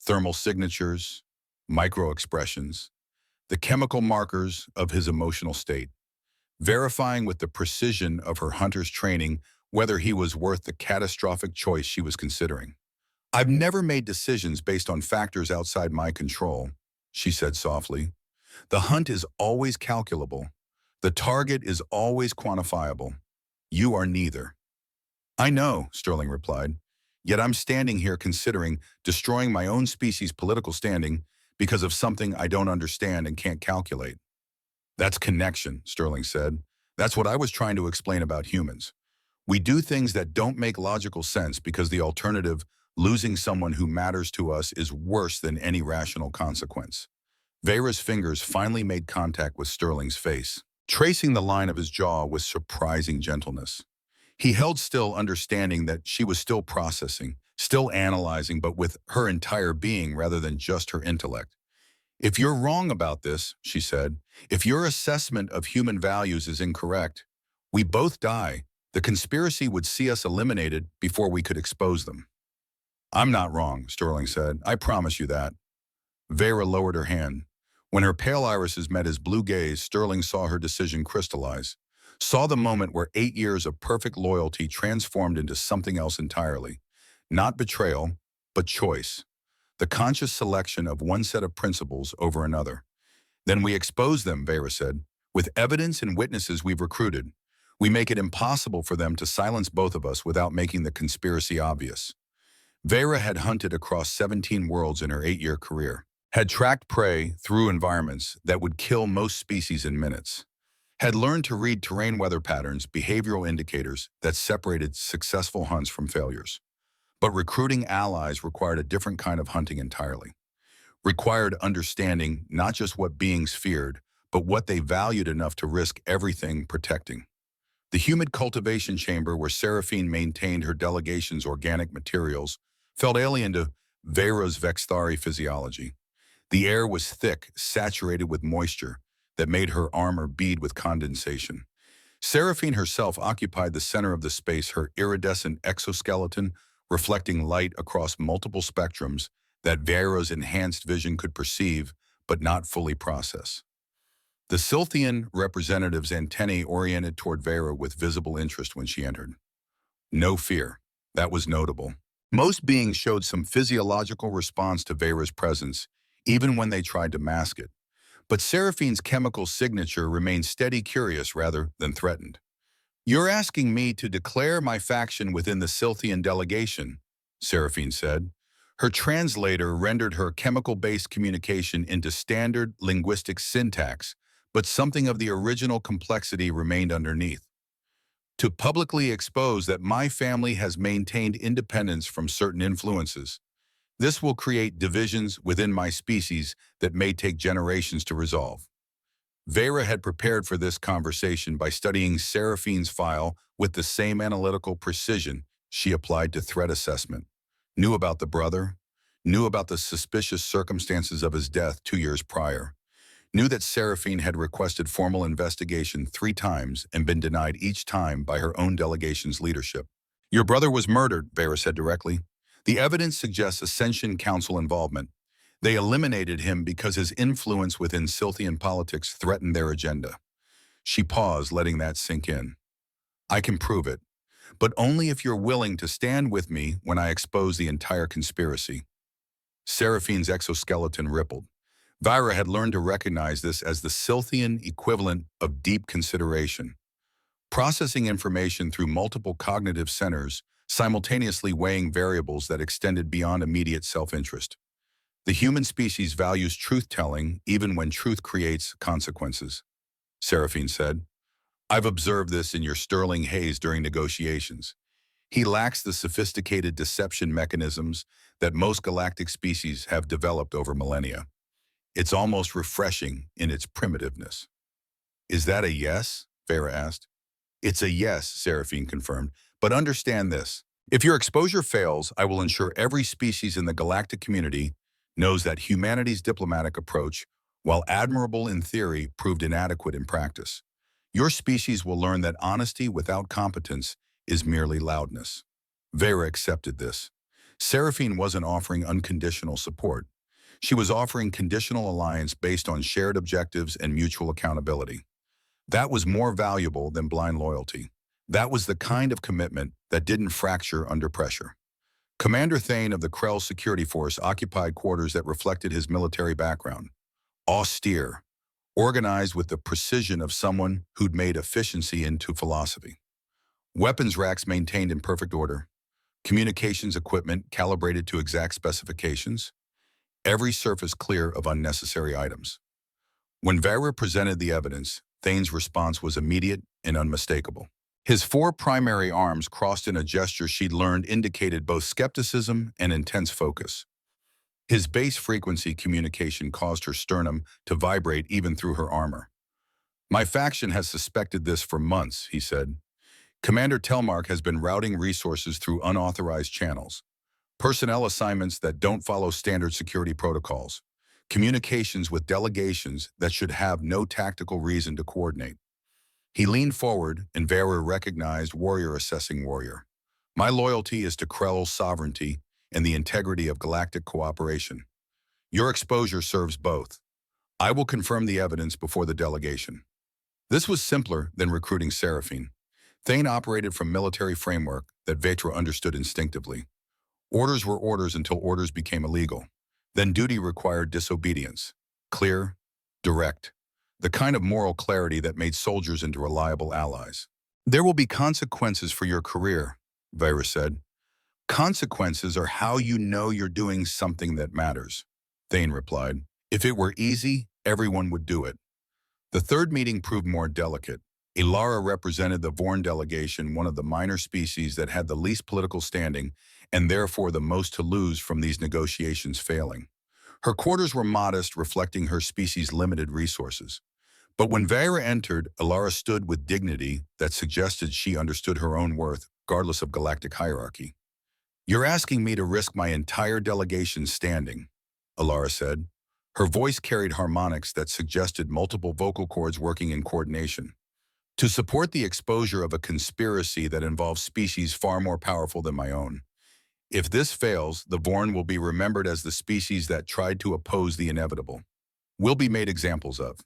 Thermal signatures, micro-expressions, the chemical markers of his emotional state, verifying with the precision of her hunter's training whether he was worth the catastrophic choice she was considering. I've never made decisions based on factors outside my control, she said softly. The hunt is always calculable. The target is always quantifiable. You are neither. I know, Sterling replied, yet I'm standing here considering destroying my own species' political standing because of something I don't understand and can't calculate. That's connection, Sterling said. That's what I was trying to explain about humans. We do things that don't make logical sense because the alternative, losing someone who matters to us, is worse than any rational consequence. Vera's fingers finally made contact with Sterling's face, tracing the line of his jaw with surprising gentleness. He held still, understanding that she was still processing, still analyzing, but with her entire being rather than just her intellect. If you're wrong about this, she said, if your assessment of human values is incorrect, we both die. The conspiracy would see us eliminated before we could expose them. I'm not wrong, Sterling said. I promise you that. Vera lowered her hand. When her pale irises met his blue gaze, Sterling saw her decision crystallize. Saw the moment where 8 years of perfect loyalty transformed into something else entirely. Not betrayal, but choice. The conscious selection of one set of principles over another. Then we expose them, Vera said. With evidence and witnesses we've recruited, we make it impossible for them to silence both of us without making the conspiracy obvious. Vera had hunted across 17 worlds in her 8-year career, had tracked prey through environments that would kill most species in minutes, had learned to read terrain weather patterns, behavioral indicators that separated successful hunts from failures. But recruiting allies required a different kind of hunting entirely. Required understanding not just what beings feared, but what they valued enough to risk everything protecting. The humid cultivation chamber where Seraphine maintained her delegation's organic materials felt alien to Vera's Vexthari physiology. The air was thick, saturated with moisture that made her armor bead with condensation. Seraphine herself occupied the center of the space, her iridescent exoskeleton reflecting light across multiple spectrums that Vera's enhanced vision could perceive but not fully process. The Silthian representative's antennae oriented toward Vera with visible interest when she entered. No fear. That was notable. Most beings showed some physiological response to Vera's presence, even when they tried to mask it. But Seraphine's chemical signature remained steady, curious rather than threatened. "You're asking me to declare my faction within the Silthian delegation," Seraphine said. Her translator rendered her chemical-based communication into standard linguistic syntax, but something of the original complexity remained underneath. "To publicly expose that my family has maintained independence from certain influences. This will create divisions within my species that may take generations to resolve." Vera had prepared for this conversation by studying Seraphine's file with the same analytical precision she applied to threat assessment. Knew about the brother, knew about the suspicious circumstances of his death 2 years prior, knew that Seraphine had requested formal investigation 3 times and been denied each time by her own delegation's leadership. "Your brother was murdered," Vera said directly. "The evidence suggests Ascension Council involvement. They eliminated him because his influence within Silthian politics threatened their agenda." She paused, letting that sink in. "I can prove it, but only if you're willing to stand with me when I expose the entire conspiracy." Seraphine's exoskeleton rippled. Vera had learned to recognize this as the Silthian equivalent of deep consideration. Processing information through multiple cognitive centers, simultaneously weighing variables that extended beyond immediate self-interest. "The human species values truth-telling even when truth creates consequences," Seraphine said. "I've observed this in your Sterling Hayes during negotiations. He lacks the sophisticated deception mechanisms that most galactic species have developed over millennia. It's almost refreshing in its primitiveness." "Is that a yes?" Vera asked. "It's a yes," Seraphine confirmed. "But understand this. If your exposure fails, I will ensure every species in the galactic community knows that humanity's diplomatic approach, while admirable in theory, proved inadequate in practice. Your species will learn that honesty without competence is merely loudness." Vera accepted this. Seraphine wasn't offering unconditional support. She was offering conditional alliance based on shared objectives and mutual accountability. That was more valuable than blind loyalty. That was the kind of commitment that didn't fracture under pressure. Commander Thane of the Krell Security Force occupied quarters that reflected his military background. Austere, organized with the precision of someone who'd made efficiency into philosophy. Weapons racks maintained in perfect order. Communications equipment calibrated to exact specifications. Every surface clear of unnecessary items. When Vera presented the evidence, Thane's response was immediate and unmistakable. His 4 primary arms crossed in a gesture she'd learned indicated both skepticism and intense focus. His base frequency communication caused her sternum to vibrate even through her armor. "My faction has suspected this for months," he said. "Commander Telmark has been routing resources through unauthorized channels. Personnel assignments that don't follow standard security protocols. Communications with delegations that should have no tactical reason to coordinate." He leaned forward, and Vera recognized warrior assessing warrior. My loyalty is to Krell's sovereignty and the integrity of galactic cooperation. Your exposure serves both. I will confirm the evidence before the delegation. This was simpler than recruiting Seraphine. Thane operated from military framework that Vetra understood instinctively. Orders were orders until orders became illegal. Then duty required disobedience. Clear, direct. The kind of moral clarity that made soldiers into reliable allies. There will be consequences for your career, Vera said. Consequences are how you know you're doing something that matters, Thane replied. If it were easy, everyone would do it. The third meeting proved more delicate. Ilara represented the Vorn delegation, one of the minor species that had the least political standing and therefore the most to lose from these negotiations failing. Her quarters were modest, reflecting her species' limited resources. But when Vera entered, Ilara stood with dignity that suggested she understood her own worth, regardless of galactic hierarchy. You're asking me to risk my entire delegation's standing, Ilara said. Her voice carried harmonics that suggested multiple vocal cords working in coordination. To support the exposure of a conspiracy that involves species far more powerful than my own. If this fails, the Vorn will be remembered as the species that tried to oppose the inevitable. Will be made examples of.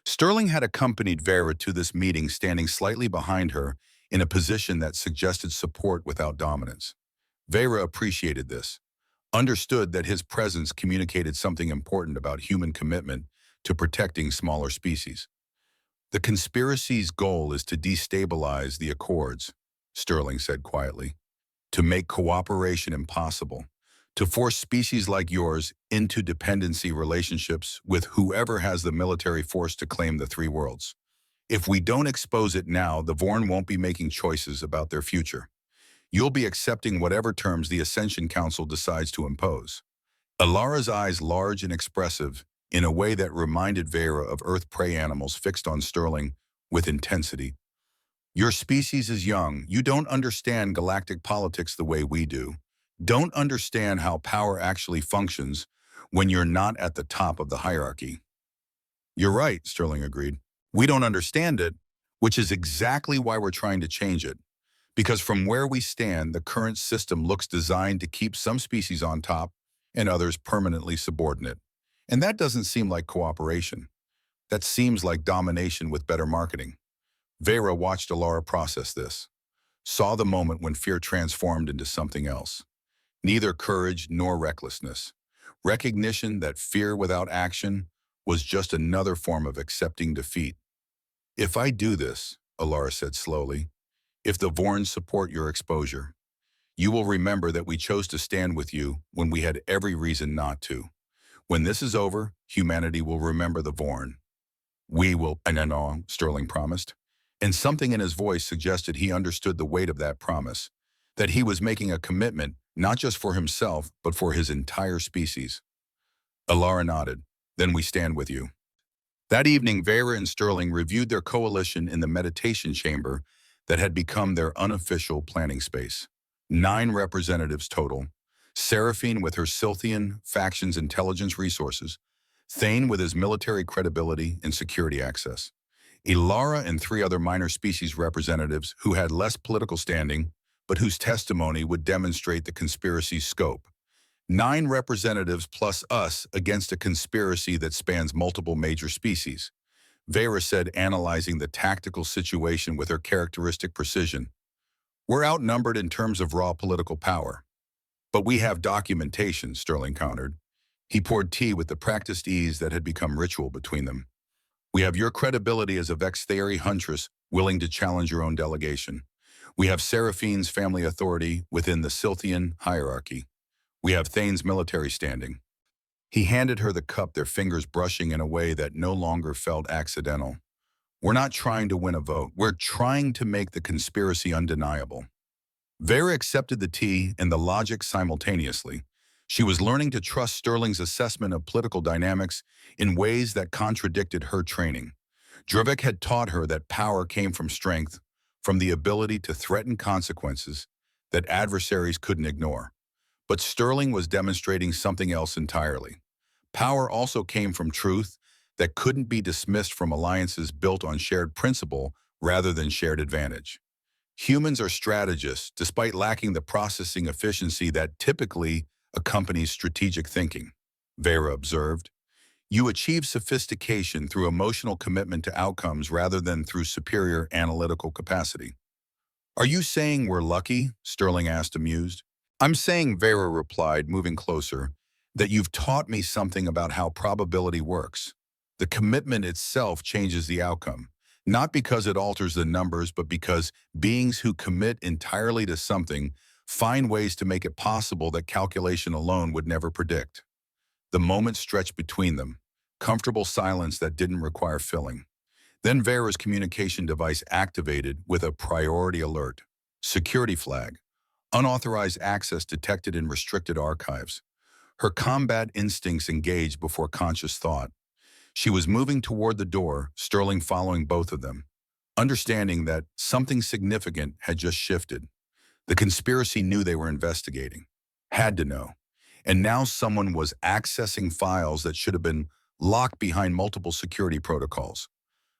Sterling had accompanied Vera to this meeting, standing slightly behind her in a position that suggested support without dominance. Vera appreciated this, understood that his presence communicated something important about human commitment to protecting smaller species. The conspiracy's goal is to destabilize the Accords, Sterling said quietly, to make cooperation impossible, to force species like yours into dependency relationships with whoever has the military force to claim the three worlds. If we don't expose it now, the Vorn won't be making choices about their future. You'll be accepting whatever terms the Ascension Council decides to impose. Ilara's eyes, large and expressive, in a way that reminded Vera of Earth prey animals, fixed on Sterling with intensity. Your species is young. You don't understand galactic politics the way we do. Don't understand how power actually functions when you're not at the top of the hierarchy. You're right, Sterling agreed. We don't understand it, which is exactly why we're trying to change it. Because from where we stand, the current system looks designed to keep some species on top and others permanently subordinate. And that doesn't seem like cooperation. That seems like domination with better marketing. Vera watched Ilara process this, saw the moment when fear transformed into something else. Neither courage nor recklessness. Recognition that fear without action was just another form of accepting defeat. If I do this, Ilara said slowly, if the Vorn support your exposure, you will remember that we chose to stand with you when we had every reason not to. When this is over, humanity will remember the Vorn. We will, Sterling promised. And something in his voice suggested he understood the weight of that promise, that he was making a commitment not just for himself, but for his entire species. Ilara nodded. Then we stand with you. That evening, Vera and Sterling reviewed their coalition in the meditation chamber that had become their unofficial planning space. 9 representatives total, Seraphine with her Silthian faction's intelligence resources, Thane with his military credibility and security access, Ilara and 3 other minor species representatives who had less political standing, but whose testimony would demonstrate the conspiracy's scope. 9 representatives plus us against a conspiracy that spans multiple major species, Vera said, analyzing the tactical situation with her characteristic precision. We're outnumbered in terms of raw political power. But we have documentation, Sterling countered. He poured tea with the practiced ease that had become ritual between them. We have your credibility as a Vex-Theory Huntress willing to challenge your own delegation. We have Seraphine's family authority within the Silthian hierarchy. We have Thane's military standing. He handed her the cup, their fingers brushing in a way that no longer felt accidental. We're not trying to win a vote. We're trying to make the conspiracy undeniable. Vera accepted the tea and the logic simultaneously. She was learning to trust Sterling's assessment of political dynamics in ways that contradicted her training. Drivik had taught her that power came from strength, from the ability to threaten consequences that adversaries couldn't ignore. But Sterling was demonstrating something else entirely. Power also came from truth that couldn't be dismissed, from alliances built on shared principle rather than shared advantage. Humans are strategists despite lacking the processing efficiency that typically accompanies strategic thinking. Vera observed, you achieve sophistication through emotional commitment to outcomes rather than through superior analytical capacity. Are you saying we're lucky? Sterling asked, amused. I'm saying, Vera replied, moving closer, that you've taught me something about how probability works. The commitment itself changes the outcome, not because it alters the numbers, but because beings who commit entirely to something find ways to make it possible that calculation alone would never predict. The moment stretched between them, comfortable silence that didn't require filling. Then Vera's communication device activated with a priority alert. Security flag. Unauthorized access detected in restricted archives. Her combat instincts engaged before conscious thought. She was moving toward the door, Sterling following both of them, understanding that something significant had just shifted. The conspiracy knew they were investigating. Had to know. And now someone was accessing files that should have been locked behind multiple security protocols.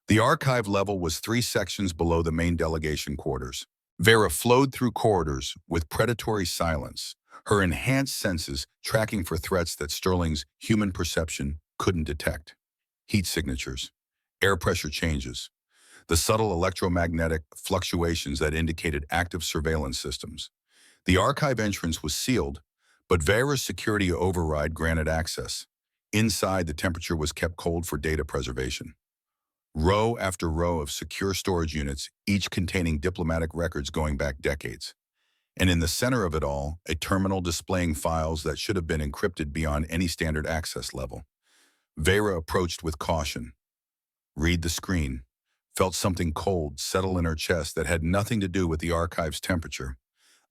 The archive level was 3 sections below the main delegation quarters. Vera flowed through corridors with predatory silence, her enhanced senses tracking for threats that Sterling's human perception couldn't detect. Heat signatures, air pressure changes, the subtle electromagnetic fluctuations that indicated active surveillance systems. The archive entrance was sealed, but Vera's security override granted access. Inside, the temperature was kept cold for data preservation. Row after row of secure storage units, each containing diplomatic records going back decades. And in the center of it all, a terminal displaying files that should have been encrypted beyond any standard access level. Vera approached with caution. Read the screen. Felt something cold settle in her chest that had nothing to do with the archive's temperature.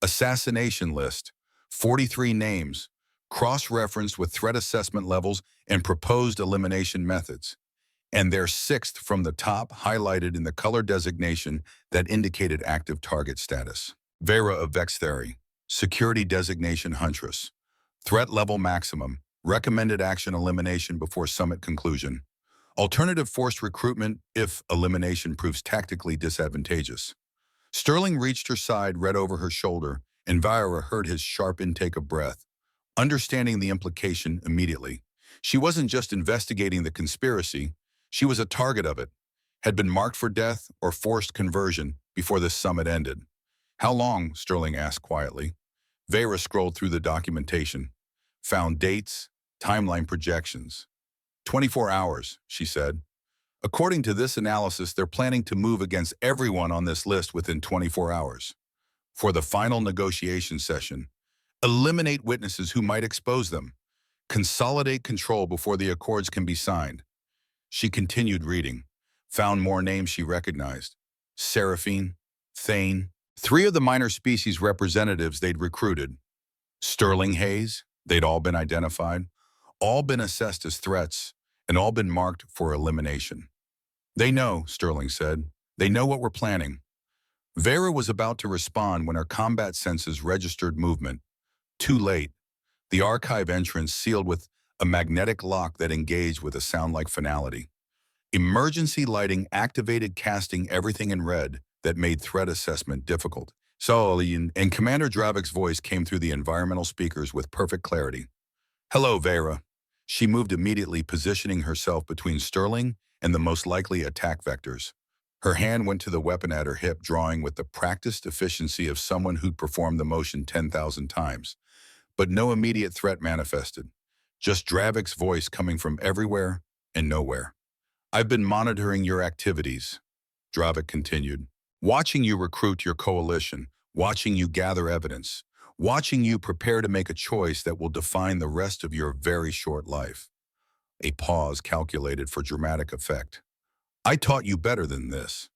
Assassination list, 43 names, cross-referenced with threat assessment levels and proposed elimination methods. And their 6th from the top, highlighted in the color designation that indicated active target status. Vera of Vextheri, security designation Huntress, threat level maximum, recommended action elimination before summit conclusion, alternative forced recruitment if elimination proves tactically disadvantageous. Sterling reached her side, read over her shoulder, and Vera heard his sharp intake of breath, understanding the implication immediately. She wasn't just investigating the conspiracy, she was a target of it, had been marked for death or forced conversion before this summit ended. How long? Sterling asked quietly. Vera scrolled through the documentation, found dates, timeline projections. 24 hours, she said. According to this analysis, they're planning to move against everyone on this list within 24 hours. For the final negotiation session, eliminate witnesses who might expose them. Consolidate control before the accords can be signed. She continued reading, found more names she recognized. Seraphine, Thane, 3 of the minor species representatives they'd recruited. Sterling Hayes, they'd all been identified, all been assessed as threats, and all been marked for elimination. They know, Sterling said. They know what we're planning. Vera was about to respond when her combat senses registered movement. Too late. The archive entrance sealed with a magnetic lock that engaged with a sound-like finality. Emergency lighting activated, casting everything in red that made threat assessment difficult. So, and Commander Dravik's voice came through the environmental speakers with perfect clarity. Hello, Vera. She moved immediately, positioning herself between Sterling and the most likely attack vectors. Her hand went to the weapon at her hip, drawing with the practiced efficiency of someone who'd performed the motion 10,000 times. But no immediate threat manifested. Just Dravik's voice coming from everywhere and nowhere. I've been monitoring your activities, Dravik continued. Watching you recruit your coalition, watching you gather evidence, watching you prepare to make a choice that will define the rest of your very short life. A pause calculated for dramatic effect. I taught you better than this.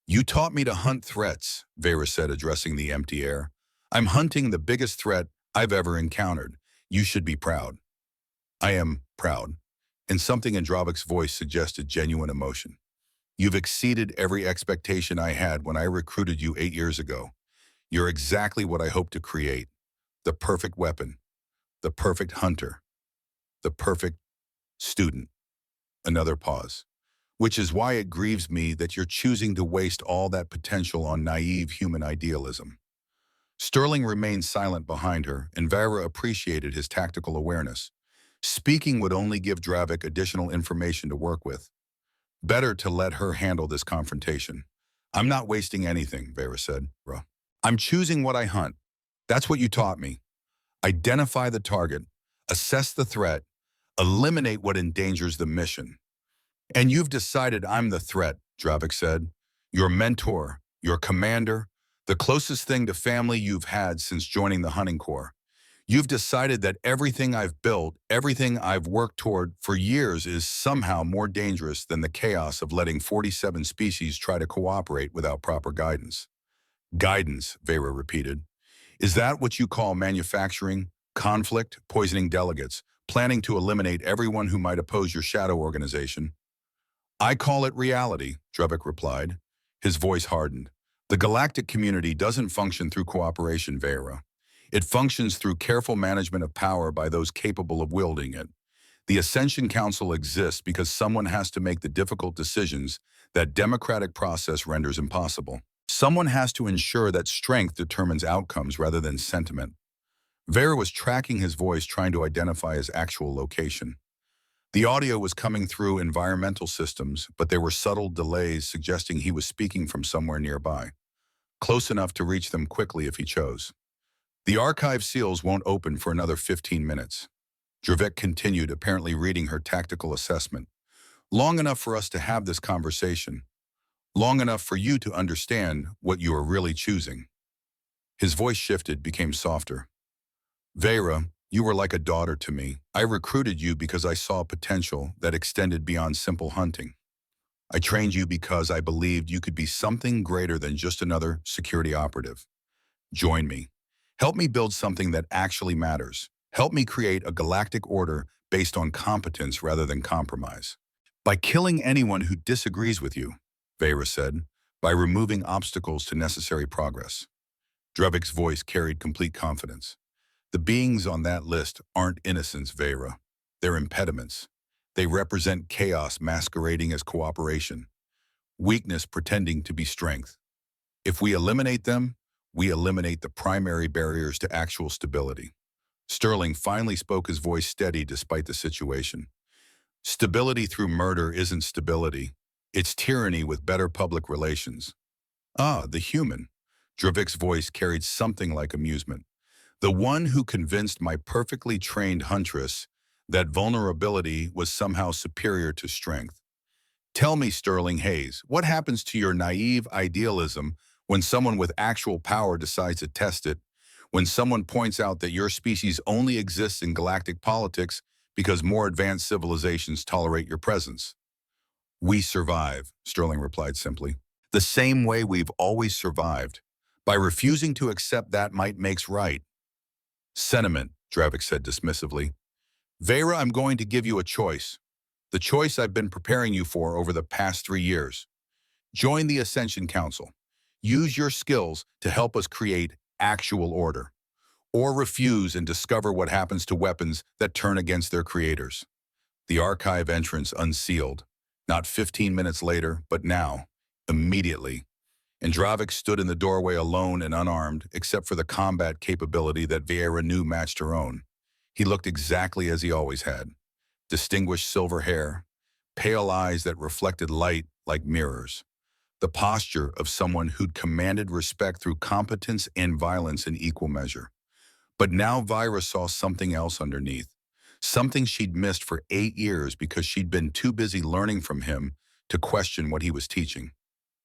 You taught me to hunt threats, Vera said, addressing the empty air. I'm hunting the biggest threat I've ever encountered. You should be proud. I am proud. And something in Dravik's voice suggested genuine emotion. You've exceeded every expectation I had when I recruited you 8 years ago. You're exactly what I hoped to create. The perfect weapon, the perfect hunter, the perfect student. Another pause. which is why it grieves me that you're choosing to waste all that potential on naive human idealism. Sterling remained silent behind her, and Vera appreciated his tactical awareness. Speaking would only give Dravik additional information to work with. Better to let her handle this confrontation. I'm not wasting anything, Vera said. I'm choosing what I hunt. That's what you taught me. Identify the target, assess the threat, eliminate what endangers the mission. And you've decided I'm the threat, Dravik said. Your mentor, your commander, the closest thing to family you've had since joining the hunting corps. You've decided that everything I've built, everything I've worked toward for years is somehow more dangerous than the chaos of letting 47 species try to cooperate without proper guidance. Guidance, Vera repeated. Is that what you call manufacturing, conflict, poisoning delegates, planning to eliminate everyone who might oppose your shadow organization? I call it reality, Dravik replied. His voice hardened. The galactic community doesn't function through cooperation, Vera. It functions through careful management of power by those capable of wielding it. The Ascension Council exists because someone has to make the difficult decisions that democratic process renders impossible. Someone has to ensure that strength determines outcomes rather than sentiment. Vera was tracking his voice, trying to identify his actual location. The audio was coming through environmental systems, but there were subtle delays suggesting he was speaking from somewhere nearby, close enough to reach them quickly if he chose. The archive seals won't open for another 15 minutes. Dravik continued, apparently reading her tactical assessment. Long enough for us to have this conversation. Long enough for you to understand what you are really choosing. His voice shifted, became softer. Vera, you were like a daughter to me. I recruited you because I saw potential that extended beyond simple hunting. I trained you because I believed you could be something greater than just another security operative. Join me. Help me build something that actually matters. Help me create a galactic order based on competence rather than compromise. By killing anyone who disagrees with you, Vera said, by removing obstacles to necessary progress. Dravik's voice carried complete confidence. The beings on that list aren't innocents, Vera. They're impediments. They represent chaos masquerading as cooperation, weakness pretending to be strength. If we eliminate them, we eliminate the primary barriers to actual stability. Sterling finally spoke, his voice steady despite the situation. Stability through murder isn't stability. It's tyranny with better public relations. Ah, the human. Dravik's voice carried something like amusement. The one who convinced my perfectly trained Huntress that vulnerability was somehow superior to strength. Tell me, Sterling Hayes, what happens to your naive idealism when someone with actual power decides to test it, when someone points out that your species only exists in galactic politics because more advanced civilizations tolerate your presence? We survive, Sterling replied simply. The same way we've always survived, by refusing to accept that might makes right. Sentiment, Dravik said dismissively. Vera, I'm going to give you a choice. The choice I've been preparing you for over the past 3 years. Join the Ascension Council. Use your skills to help us create actual order. Or refuse and discover what happens to weapons that turn against their creators. The archive entrance unsealed. Not 15 minutes later, but now, immediately. And Dravik stood in the doorway alone and unarmed, except for the combat capability that Vera knew matched her own. He looked exactly as he always had. Distinguished silver hair, pale eyes that reflected light like mirrors. The posture of someone who'd commanded respect through competence and violence in equal measure. But now Vera saw something else underneath. Something she'd missed for 8 years because she'd been too busy learning from him to question what he was teaching.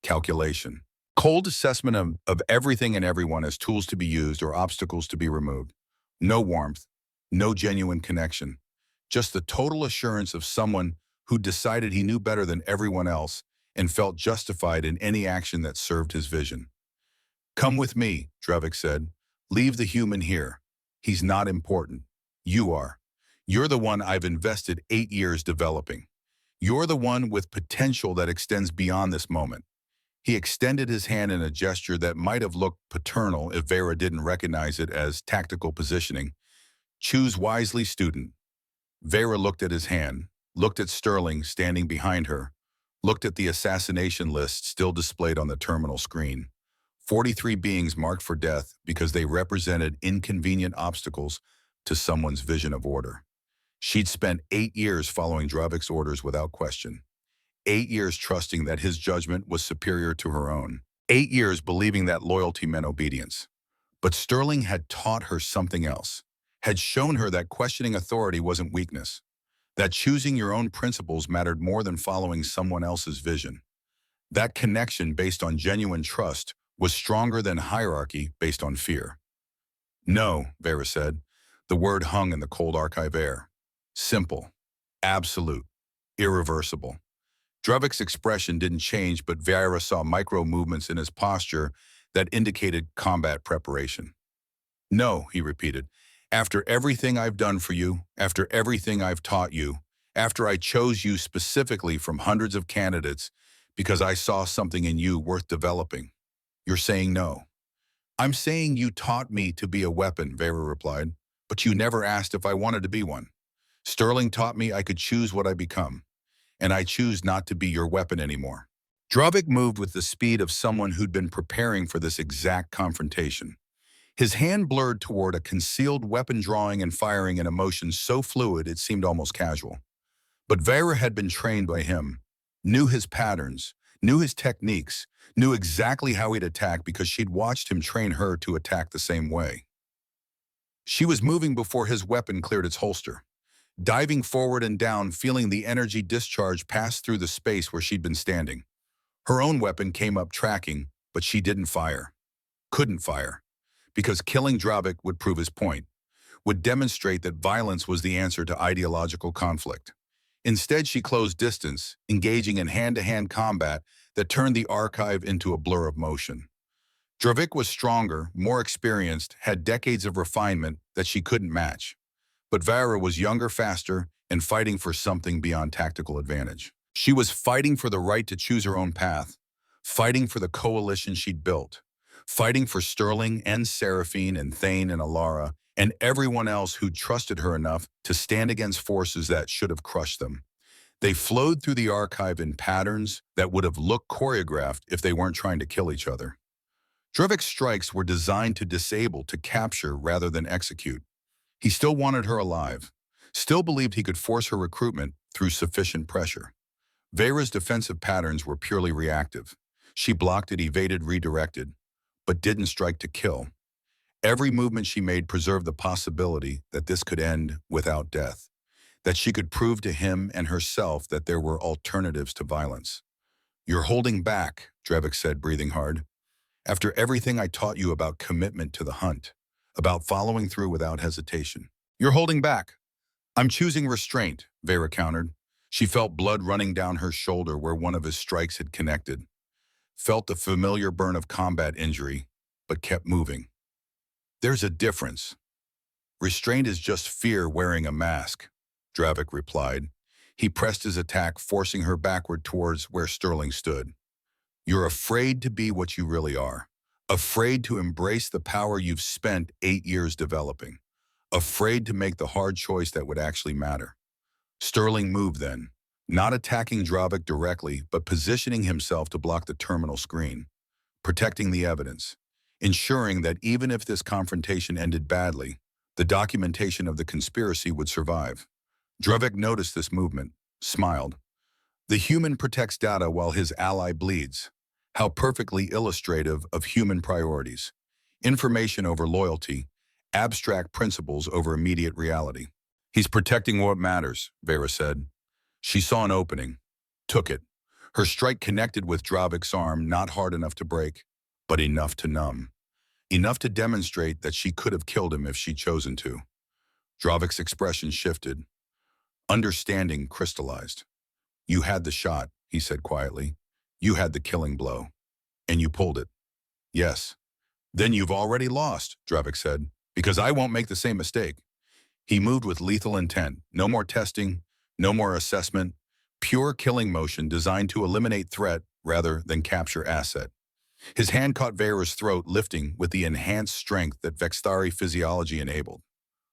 Calculation. Cold assessment of everything and everyone as tools to be used or obstacles to be removed. No warmth, no genuine connection. Just the total assurance of someone who decided he knew better than everyone else and felt justified in any action that served his vision. Come with me, Dravik said. Leave the human here. He's not important. You are. You're the one I've invested 8 years developing. You're the one with potential that extends beyond this moment. He extended his hand in a gesture that might have looked paternal if Vera didn't recognize it as tactical positioning. Choose wisely, student. Vera looked at his hand, looked at Sterling standing behind her, looked at the assassination list still displayed on the terminal screen. 43 beings marked for death because they represented inconvenient obstacles to someone's vision of order. She'd spent 8 years following Dravik's orders without question. 8 years trusting that his judgment was superior to her own. 8 years believing that loyalty meant obedience. But Sterling had taught her something else, had shown her that questioning authority wasn't weakness, that choosing your own principles mattered more than following someone else's vision. That connection based on genuine trust was stronger than hierarchy based on fear. No, Vera said. The word hung in the cold archive air. Simple, absolute, irreversible. Dravik's expression didn't change, but Vera saw micro-movements in his posture that indicated combat preparation. No, he repeated. After everything I've done for you, after everything I've taught you, after I chose you specifically from hundreds of candidates because I saw something in you worth developing, you're saying no. I'm saying you taught me to be a weapon, Vera replied, but you never asked if I wanted to be one. Sterling taught me I could choose what I become, and I choose not to be your weapon anymore. Dravik moved with the speed of someone who'd been preparing for this exact confrontation. His hand blurred toward a concealed weapon, drawing and firing in a motion so fluid it seemed almost casual. But Vera had been trained by him, knew his patterns, knew his techniques, knew exactly how he'd attack because she'd watched him train her to attack the same way. She was moving before his weapon cleared its holster, diving forward and down, feeling the energy discharge pass through the space where she'd been standing. Her own weapon came up tracking, but she didn't fire. Couldn't fire. Because killing Dravik would prove his point, would demonstrate that violence was the answer to ideological conflict. Instead, she closed distance, engaging in hand-to-hand combat that turned the archive into a blur of motion. Dravik was stronger, more experienced, had decades of refinement that she couldn't match. But Vera was younger, faster, and fighting for something beyond tactical advantage. She was fighting for the right to choose her own path, fighting for the coalition she'd built, fighting for Sterling and Seraphine and Thane and Alara and everyone else who'd trusted her enough to stand against forces that should have crushed them. They flowed through the archive in patterns that would have looked choreographed if they weren't trying to kill each other. Dravik's strikes were designed to disable, to capture rather than execute. He still wanted her alive, still believed he could force her recruitment through sufficient pressure. Vera's defensive patterns were purely reactive. She blocked it, evaded, redirected, but didn't strike to kill. Every movement she made preserved the possibility that this could end without death, that she could prove to him and herself that there were alternatives to violence. "You're holding back," Dravik said, breathing hard. "After everything I taught you about commitment to the hunt, about following through without hesitation. You're holding back." "I'm choosing restraint," Vera countered. She felt blood running down her shoulder where one of his strikes had connected, felt the familiar burn of combat injury, but kept moving. "There's a difference. Restraint is just fear wearing a mask," Dravik replied. He pressed his attack, forcing her backward towards where Sterling stood. "You're afraid to be what you really are. Afraid to embrace the power you've spent 8 years developing. Afraid to make the hard choice that would actually matter." Sterling moved then, not attacking Dravik directly, but positioning himself to block the terminal screen, protecting the evidence, ensuring that even if this confrontation ended badly, the documentation of the conspiracy would survive. Dravik noticed this movement, smiled. The human protects data while his ally bleeds. How perfectly illustrative of human priorities. Information over loyalty, abstract principles over immediate reality. "He's protecting what matters," Vera said. She saw an opening, took it. Her strike connected with Dravik's arm, not hard enough to break, but enough to numb. Enough to demonstrate that she could have killed him if she'd chosen to. Dravik's expression shifted. Understanding crystallized. "You had the shot," he said quietly. "You had the killing blow. And you pulled it." "Yes." "Then you've already lost," Dravik said, "because I won't make the same mistake." He moved with lethal intent. No more testing, no more assessment. Pure killing motion designed to eliminate threat rather than capture asset. His hand caught Vera's throat, lifting with the enhanced strength that Vextari physiology enabled.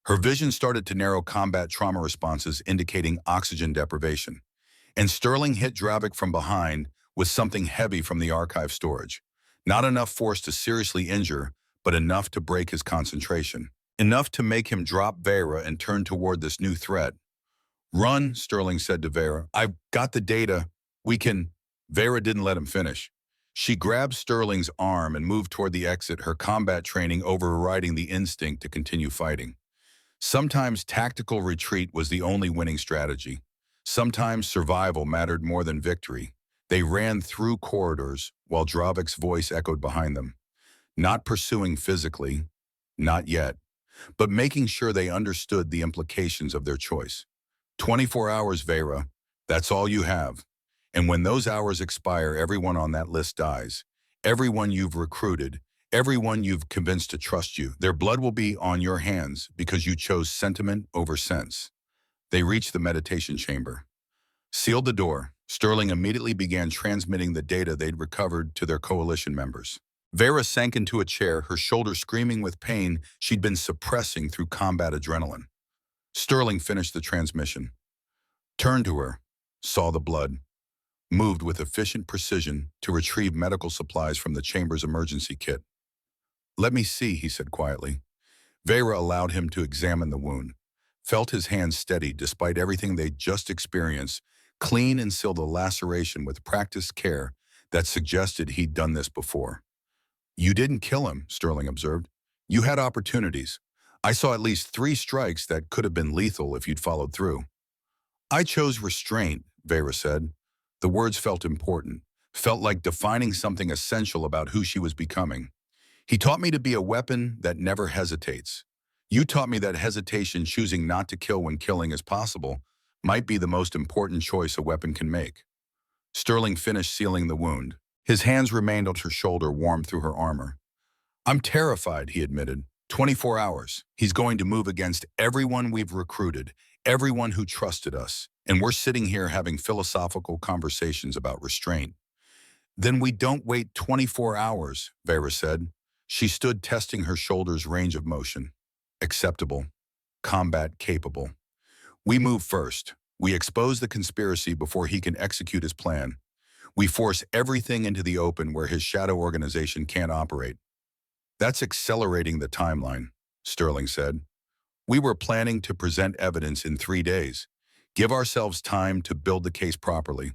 Her vision started to narrow, combat trauma responses indicating oxygen deprivation. and Sterling hit Dravik from behind with something heavy from the archive storage. Not enough force to seriously injure, but enough to break his concentration. Enough to make him drop Vera and turn toward this new threat. "Run," Sterling said to Vera. "I've got the data. We can—" Vera didn't let him finish. She grabbed Sterling's arm and moved toward the exit, her combat training overriding the instinct to continue fighting. Sometimes tactical retreat was the only winning strategy. Sometimes survival mattered more than victory. They ran through corridors while Dravik's voice echoed behind them. Not pursuing physically, not yet, but making sure they understood the implications of their choice. 24 hours, Vera. That's all you have. And when those hours expire, everyone on that list dies. Everyone you've recruited, everyone you've convinced to trust you, their blood will be on your hands because you chose sentiment over sense. They reached the meditation chamber. Sealed the door. Sterling immediately began transmitting the data they'd recovered to their coalition members. Vera sank into a chair, her shoulders screaming with pain she'd been suppressing through combat adrenaline. Sterling finished the transmission, turned to her, saw the blood, moved with efficient precision to retrieve medical supplies from the chamber's emergency kit. "Let me see," he said quietly. Vera allowed him to examine the wound, felt his hands steady despite everything they'd just experienced, clean and sealed the laceration with practiced care that suggested he'd done this before. "You didn't kill him," Sterling observed. "You had opportunities. I saw at least 3 strikes that could have been lethal if you'd followed through." "I chose restraint," Vera said. The words felt important, felt like defining something essential about who she was becoming. "He taught me to be a weapon that never hesitates. You taught me that hesitation, choosing not to kill when killing is possible, might be the most important choice a weapon can make." Sterling finished sealing the wound. His hands remained on her shoulder, warm through her armor. "I'm terrified," he admitted. 24 hours. He's going to move against everyone we've recruited, everyone who trusted us, and we're sitting here having philosophical conversations about restraint. "Then we don't wait 24 hours, Vera said. She stood testing her shoulders' range of motion. "Acceptable. Combat capable. We move first. We expose the conspiracy before he can execute his plan. We force everything into the open where his shadow organization can't operate." "That's accelerating the timeline," Sterling said. "We were planning to present evidence in 3 days. Give ourselves time to build the case properly.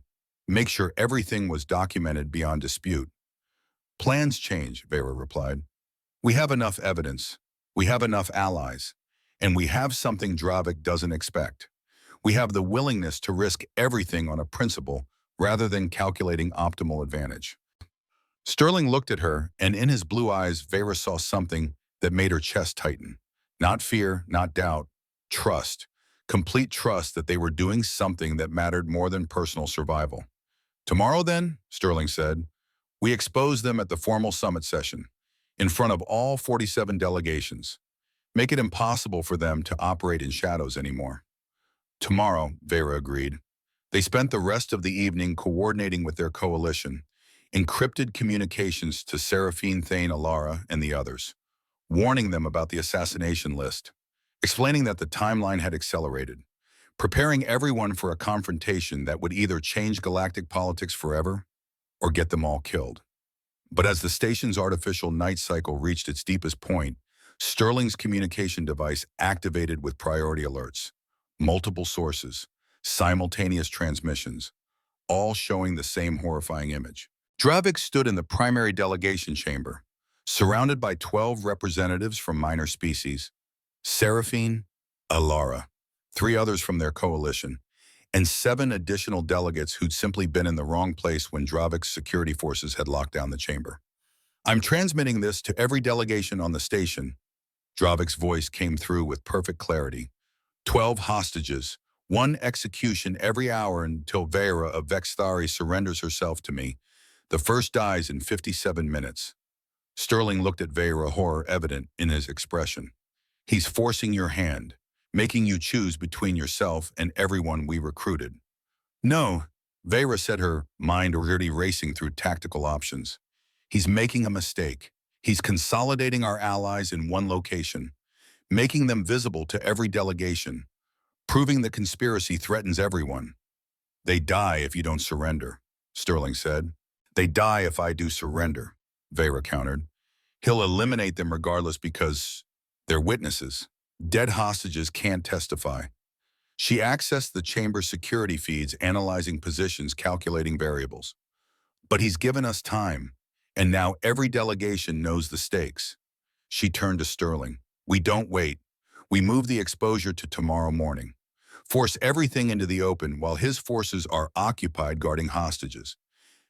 Make sure everything was documented beyond dispute." "Plans change," Vera replied. "We have enough evidence. We have enough allies. And we have something Dravik doesn't expect. We have the willingness to risk everything on a principle rather than calculating optimal advantage." Sterling looked at her, and in his blue eyes, Vera saw something that made her chest tighten. Not fear, not doubt, trust. Complete trust that they were doing something that mattered more than personal survival. "Tomorrow then," Sterling said, "we expose them at the formal summit session, in front of all 47 delegations. Make it impossible for them to operate in shadows anymore." "Tomorrow," Vera agreed. They spent the rest of the evening coordinating with their coalition, encrypted communications to Seraphine, Thane, Alara, and the others, warning them about the assassination list, explaining that the timeline had accelerated, preparing everyone for a confrontation that would either change galactic politics forever or get them all killed. But as the station's artificial night cycle reached its deepest point, Sterling's communication device activated with priority alerts, multiple sources, simultaneous transmissions, all showing the same horrifying image. Dravik stood in the primary delegation chamber, surrounded by 12 representatives from minor species, Seraphine, Alara, 3 others from their coalition, and 7 additional delegates who'd simply been in the wrong place when Dravik's security forces had locked down the chamber. "I'm transmitting this to every delegation on the station." Dravik's voice came through with perfect clarity. 12 hostages, 1 execution every hour until Vera of Vexthari surrenders herself to me. The first dies in 57 minutes. Sterling looked at Vera, horror evident in his expression. "He's forcing your hand, making you choose between yourself and everyone we recruited." "No," Vera said, her mind already racing through tactical options. "He's making a mistake. He's consolidating our allies in one location, making them visible to every delegation, proving the conspiracy threatens everyone." They die if you don't surrender, Sterling said. They die if I do surrender, Vera countered. He'll eliminate them regardless because they're witnesses. Dead hostages can't testify. She accessed the chamber's security feeds, analyzing positions, calculating variables. But he's given us time, and now every delegation knows the stakes. She turned to Sterling. We don't wait. We move the exposure to tomorrow morning. Force everything into the open while his forces are occupied guarding hostages.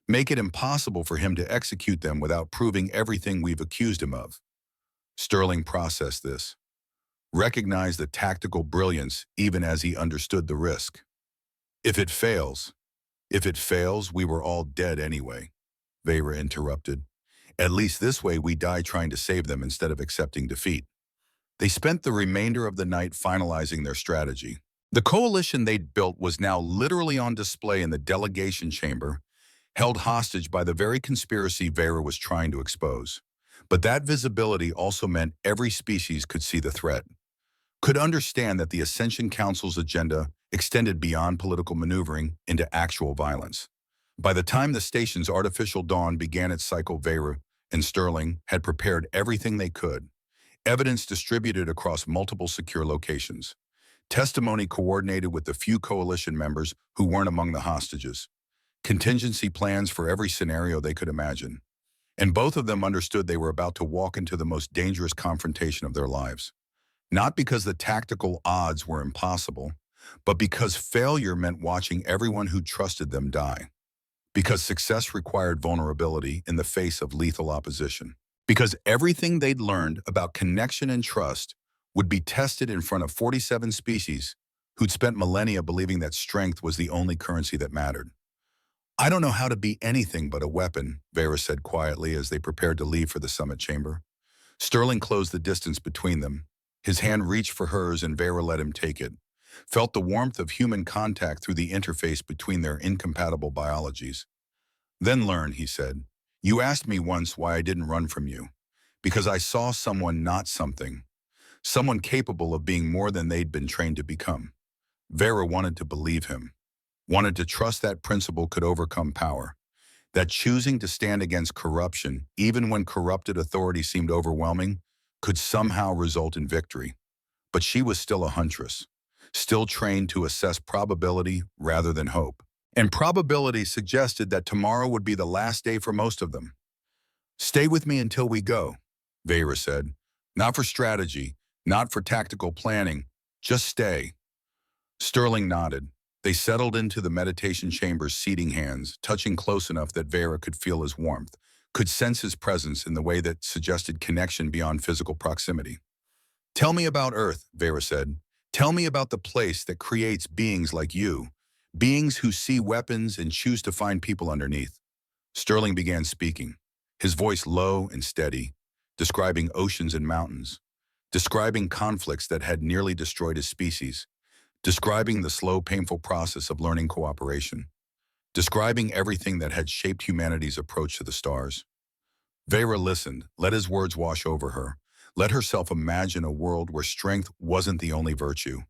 Make it impossible for him to execute them without proving everything we've accused him of. Sterling processed this, recognized the tactical brilliance even as he understood the risk. If it fails, we were all dead anyway, Vera interrupted. At least this way we die trying to save them instead of accepting defeat. They spent the remainder of the night finalizing their strategy. The coalition they'd built was now literally on display in the delegation chamber, held hostage by the very conspiracy Vera was trying to expose. But that visibility also meant every species could see the threat, could understand that the Ascension Council's agenda extended beyond political maneuvering into actual violence. By the time the station's artificial dawn began its cycle, Vera and Sterling had prepared everything they could. Evidence distributed across multiple secure locations. Testimony coordinated with the few coalition members who weren't among the hostages. Contingency plans for every scenario they could imagine. And both of them understood they were about to walk into the most dangerous confrontation of their lives. Not because the tactical odds were impossible, but because failure meant watching everyone who trusted them die. Because success required vulnerability in the face of lethal opposition. Because everything they'd learned about connection and trust would be tested in front of 47 species who'd spent millennia believing that strength was the only currency that mattered. I don't know how to be anything but a weapon, Vera said quietly as they prepared to leave for the summit chamber. Sterling closed the distance between them. His hand reached for hers and Vera let him take it. Felt the warmth of human contact through the interface between their incompatible biologies. Then learn, he said. You asked me once why I didn't run from you. Because I saw someone, not something. Someone capable of being more than they'd been trained to become. Vera wanted to believe him. Wanted to trust that principle could overcome power. That choosing to stand against corruption, even when corrupted authority seemed overwhelming, could somehow result in victory. But she was still a huntress, still trained to assess probability rather than hope. And probability suggested that tomorrow would be the last day for most of them. Stay with me until we go, Vera said. Not for strategy, not for tactical planning, just stay. Sterling nodded. They settled into the meditation chamber's seating hands, touching close enough that Vera could feel his warmth, could sense his presence in the way that suggested connection beyond physical proximity. Tell me about Earth, Vera said. Tell me about the place that creates beings like you, beings who see weapons and choose to find people underneath. Sterling began speaking, his voice low and steady, describing oceans and mountains, describing conflicts that had nearly destroyed his species, describing the slow, painful process of learning cooperation, describing everything that had shaped humanity's approach to the stars. Vera listened, let his words wash over her, let herself imagine a world where strength wasn't the only virtue,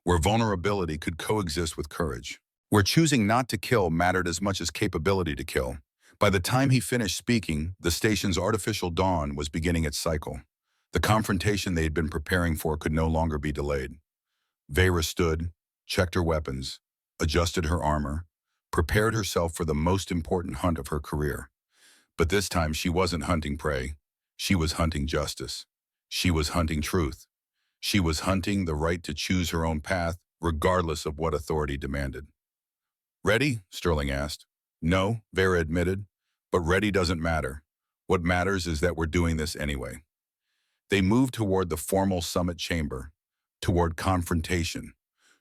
where vulnerability could coexist with courage, where choosing not to kill mattered as much as capability to kill. By the time he finished speaking, the station's artificial dawn was beginning its cycle. The confrontation they had been preparing for could no longer be delayed. Vera stood, checked her weapons, adjusted her armor, prepared herself for the most important hunt of her career. But this time she wasn't hunting prey. She was hunting justice. She was hunting truth. She was hunting the right to choose her own path, regardless of what authority demanded. Ready? Sterling asked. No, Vera admitted, but ready doesn't matter. What matters is that we're doing this anyway. They moved toward the formal summit chamber, toward confrontation,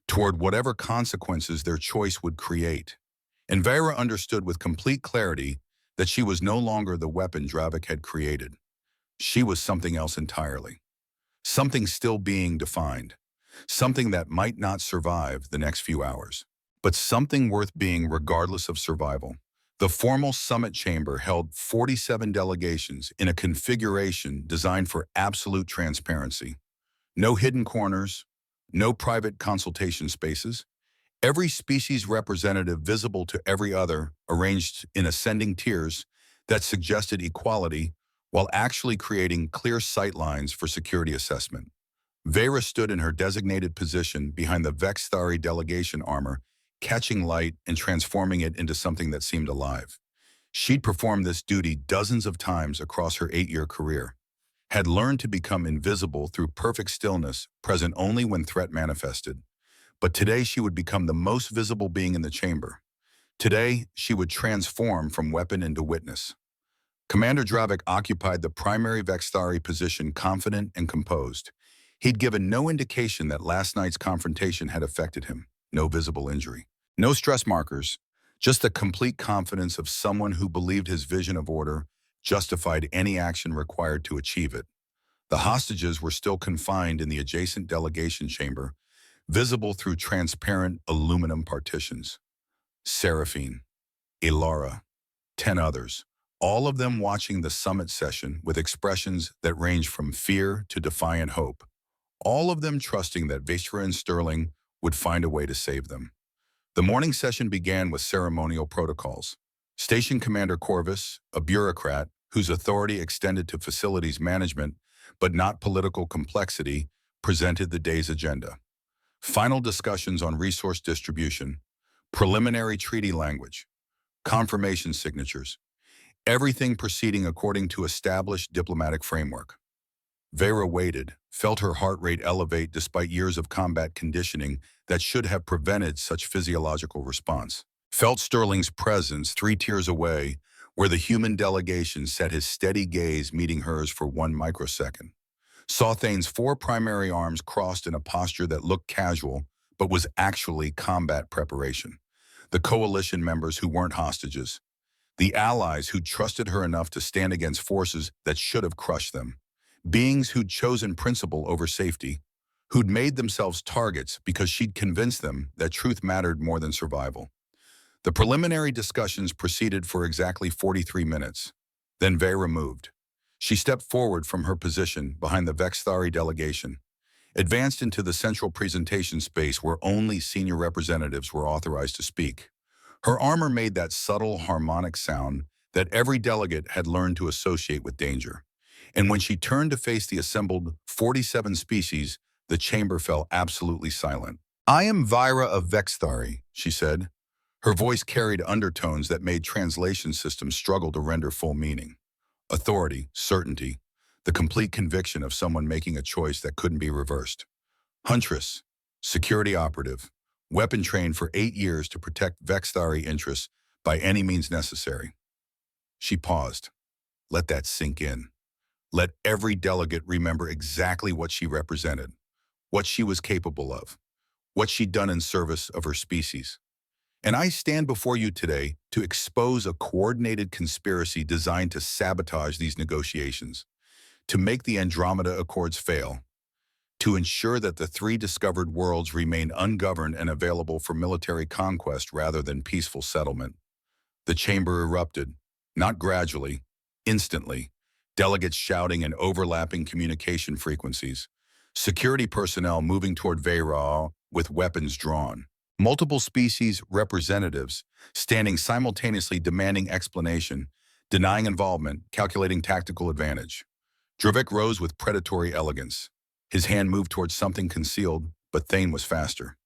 toward whatever consequences their choice would create. And Vera understood with complete clarity that she was no longer the weapon Dravik had created. She was something else entirely. Something still being defined. Something that might not survive the next few hours. But something worth being regardless of survival. The formal summit chamber held 47 delegations in a configuration designed for absolute transparency. No hidden corners, no private consultation spaces. Every species representative visible to every other, arranged in ascending tiers that suggested equality while actually creating clear sight lines for security assessment. Vera stood in her designated position behind the Vexthari delegation armor, catching light and transforming it into something that seemed alive. She'd performed this duty dozens of times across her 8-year career, had learned to become invisible through perfect stillness, present only when threat manifested. But today she would become the most visible being in the chamber. Today, she would transform from weapon into witness. Commander Dravik occupied the primary Vexthari position, confident and composed. He'd given no indication that last night's confrontation had affected him. No visible injury. No stress markers. Just the complete confidence of someone who believed his vision of order justified any action required to achieve it. The hostages were still confined in the adjacent delegation chamber, visible through transparent aluminum partitions. Seraphine, Ilara, 10 others, all of them watching the summit session with expressions that ranged from fear to defiant hope, all of them trusting that Veshra and Sterling would find a way to save them. The morning session began with ceremonial protocols. Station Commander Corvus, a bureaucrat whose authority extended to facilities management but not political complexity, presented the day's agenda. Final discussions on resource distribution, preliminary treaty language, confirmation signatures, everything proceeding according to established diplomatic framework. Vera waited, felt her heart rate elevate despite years of combat conditioning that should have prevented such physiological response. Felt Sterling's presence 3 tiers away, where the human delegation set his steady gaze meeting hers for 1 microsecond. Saw Thane's 4 primary arms crossed in a posture that looked casual, but was actually combat preparation. The coalition members who weren't hostages. The allies who trusted her enough to stand against forces that should have crushed them. Beings who'd chosen principle over safety, who'd made themselves targets because she'd convinced them that truth mattered more than survival. The preliminary discussions proceeded for exactly 43 minutes. Then Vera moved. She stepped forward from her position behind the Vexthari delegation, advanced into the central presentation space where only senior representatives were authorized to speak. Her armor made that subtle harmonic sound that every delegate had learned to associate with danger. And when she turned to face the assembled 47 species, the chamber fell absolutely silent. "I am Vyra of Vexthari," she said. Her voice carried undertones that made translation systems struggle to render full meaning. Authority, certainty, the complete conviction of someone making a choice that couldn't be reversed. Huntress, security operative, weapon trained for 8 years to protect Vexthari interests by any means necessary. She paused. Let that sink in. Let every delegate remember exactly what she represented, what she was capable of, what she'd done in service of her species. And I stand before you today to expose a coordinated conspiracy designed to sabotage these negotiations, to make the Andromeda Accords fail, to ensure that the 3 discovered worlds remain ungoverned and available for military conquest rather than peaceful settlement. The chamber erupted, not gradually, instantly, delegates shouting in overlapping communication frequencies, security personnel moving toward Vera with weapons drawn, multiple species representatives standing simultaneously demanding explanation, denying involvement, calculating tactical advantage. Dravik rose with predatory elegance. His hand moved towards something concealed, but Thane was faster.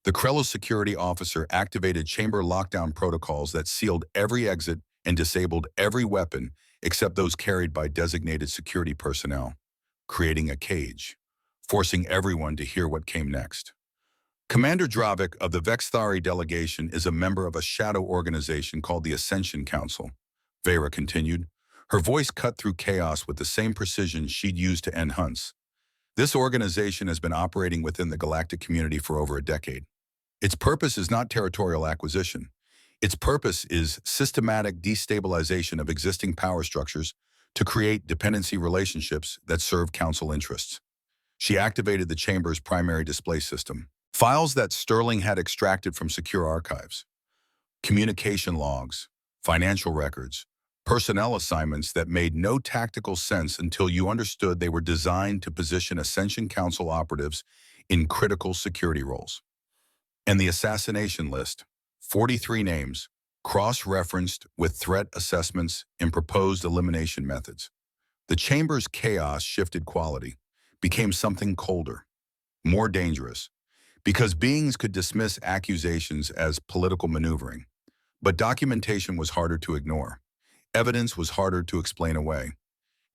The Krello security officer activated chamber lockdown protocols that sealed every exit and disabled every weapon except those carried by designated security personnel, creating a cage, forcing everyone to hear what came next. Commander Dravik of the Vexthari delegation is a member of a shadow organization called the Ascension Council, Vera continued. Her voice cut through chaos with the same precision she'd used to end hunts. This organization has been operating within the Galactic community for over a decade. Its purpose is not territorial acquisition. Its purpose is systematic destabilization of existing power structures to create dependency relationships that serve Council interests. She activated the Chamber's primary display system, files that Sterling had extracted from secure archives, communication logs, financial records, personnel assignments that made no tactical sense until you understood they were designed to position Ascension Council operatives in critical security roles. And the assassination list, 43 names, cross-referenced with threat assessments and proposed elimination methods. The chamber's chaos shifted quality, became something colder, more dangerous, because beings could dismiss accusations as political maneuvering. But documentation was harder to ignore. Evidence was harder to explain away.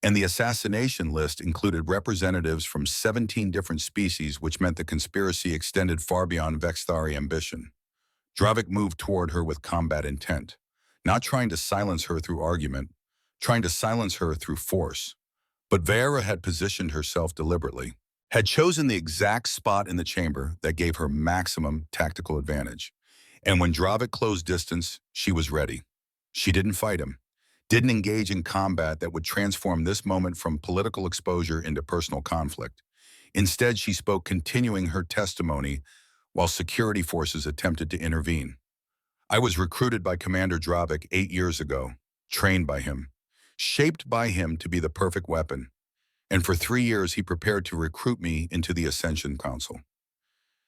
And the assassination list included representatives from 17 different species, which meant the conspiracy extended far beyond Vexthari ambition. Dravik moved toward her with combat intent, not trying to silence her through argument, trying to silence her through force. But Vera had positioned herself deliberately, had chosen the exact spot in the chamber that gave her maximum tactical advantage. And when Dravik closed distance, she was ready. She didn't fight him, didn't engage in combat that would transform this moment from political exposure into personal conflict. Instead, she spoke, continuing her testimony while security forces attempted to intervene. I was recruited by Commander Dravik 8 years ago, trained by him, shaped by him to be the perfect weapon. And for 3 years, he prepared to recruit me into the Ascension Council.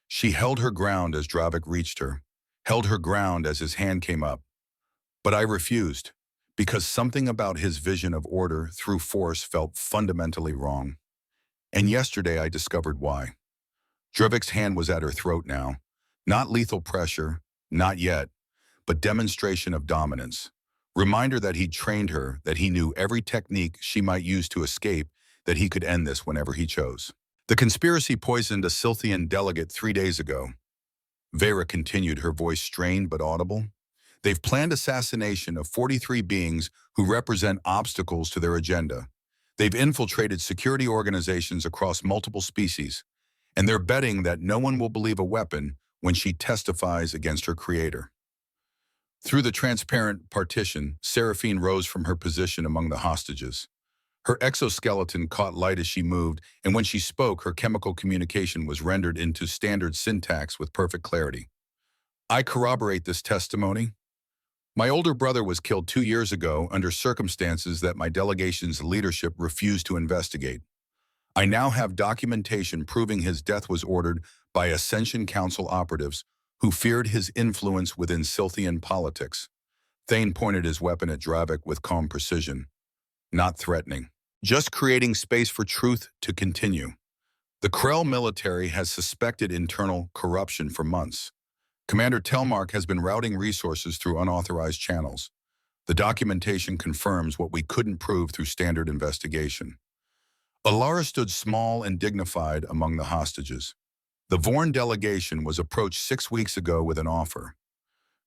She held her ground as Dravik reached her, held her ground as his hand came up. But I refused, because something about his vision of order through force felt fundamentally wrong. And yesterday I discovered why. Dravik's hand was at her throat now. Not lethal pressure, not yet, but demonstration of dominance. Reminder that he'd trained her, that he knew every technique she might use to escape, that he could end this whenever he chose. The conspiracy poisoned a Scythian delegate 3 days ago. Vera continued, her voice strained but audible. They've planned assassination of 43 beings who represent obstacles to their agenda. They've infiltrated security organizations across multiple species, and they're betting that no one will believe a weapon when she testifies against her creator. Through the transparent partition, Seraphine rose from her position among the hostages. Her exoskeleton caught light as she moved, and when she spoke, her chemical communication was rendered into standard syntax with perfect clarity. I corroborate this testimony. My older brother was killed 2 years ago under circumstances that my delegation's leadership refused to investigate. I now have documentation proving his death was ordered by Ascension Council operatives who feared his influence within Scythian politics. Thane pointed his weapon at Dravik with calm precision, not threatening, just creating space for truth to continue. The Krell military has suspected internal corruption for months. Commander Telmark has been routing resources through unauthorized channels. The documentation confirms what we couldn't prove through standard investigation. Alara stood small and dignified among the hostages. The Vorn delegation was approached 6 weeks ago with an offer.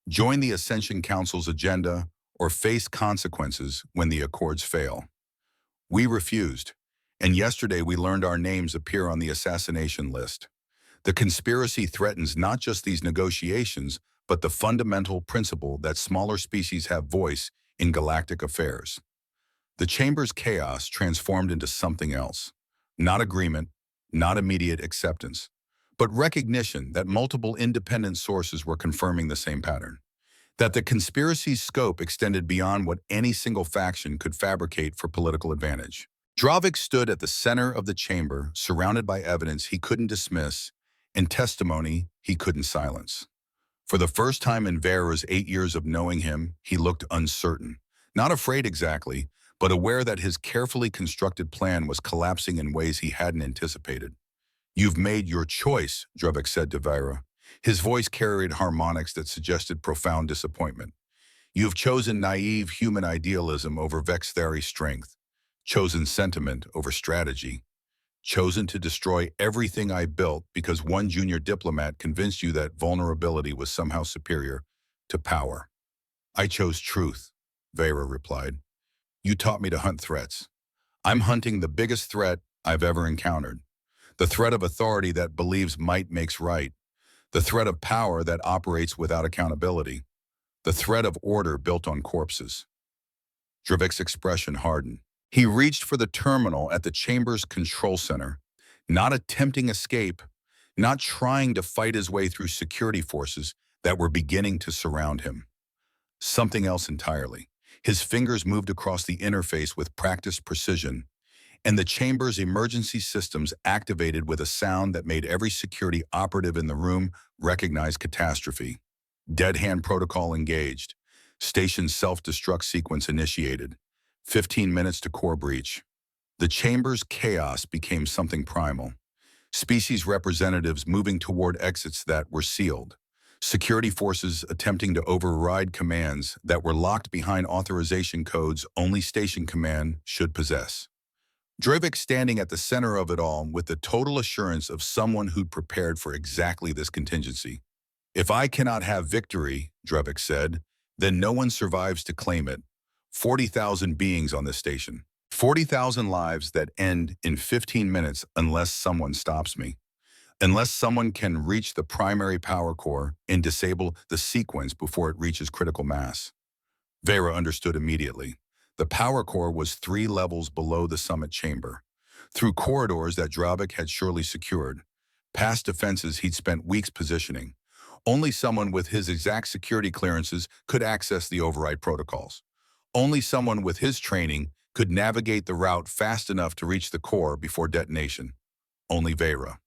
Join the Ascension Council's agenda or face consequences when the accords fail. We refused, and yesterday we learned our names appear on the assassination list. The conspiracy threatens not just these negotiations, but the fundamental principle that smaller species have voice in galactic affairs. The chamber's chaos transformed into something else. Not agreement, not immediate acceptance, but recognition that multiple independent sources were confirming the same pattern. That the conspiracy's scope extended beyond what any single faction could fabricate for political advantage. Dravik stood at the center of the chamber, surrounded by evidence he couldn't dismiss and testimony he couldn't silence. For the first time in Vera's 8 years of knowing him, he looked uncertain. Not afraid exactly, but aware that his carefully constructed plan was collapsing in ways he hadn't anticipated. You've made your choice, Dravik said to Vera. His voice carried harmonics that suggested profound disappointment. You've chosen naive human idealism over Vexthari strength, chosen sentiment over strategy, chosen to destroy everything I built because one junior diplomat convinced you that vulnerability was somehow superior to power. I chose truth, Vera replied. You taught me to hunt threats. I'm hunting the biggest threat I've ever encountered. The threat of authority that believes might makes right. The threat of power that operates without accountability. The threat of order built on corpses. Dravik's expression hardened. He reached for the terminal at the chamber's control center, not attempting escape, not trying to fight his way through security forces that were beginning to surround him. Something else entirely. His fingers moved across the interface with practiced precision, and the chamber's emergency systems activated with a sound that made every security operative in the room recognize catastrophe. Dead hand protocol engaged. Station self-destruct sequence initiated. 15 minutes to core breach. The chamber's chaos became something primal. Species representatives moving toward exits that were sealed. Security forces attempting to override commands that were locked behind authorization codes only Station Command should possess. Drivik standing at the center of it all with the total assurance of someone who'd prepared for exactly this contingency. If I cannot have victory, Drevik said, then no one survives to claim it. 40,000 beings on this station. 40,000 lives that end in 15 minutes unless someone stops me. Unless someone can reach the primary power core and disable the sequence before it reaches critical mass. Vera understood immediately. The power core was 3 levels below the summit chamber. Through corridors that Drabik had surely secured. Past defenses he'd spent weeks positioning. Only someone with his exact security clearances could access the override protocols. Only someone with his training could navigate the route fast enough to reach the core before detonation. Only Vera.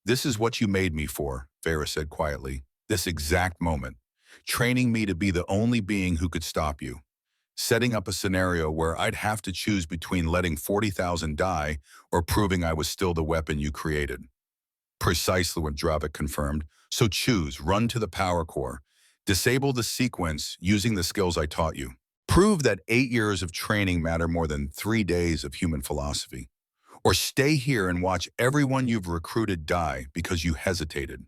This is what you made me for, Vera said quietly. This exact moment. Training me to be the only being who could stop you. Setting up a scenario where I'd have to choose between letting 40,000 die or proving I was still the weapon you created. Precisely what Dravik confirmed. So choose, run to the power core. Disable the sequence using the skills I taught you. Prove that 8 years of training matter more than 3 days of human philosophy. Or stay here and watch everyone you've recruited die because you hesitated.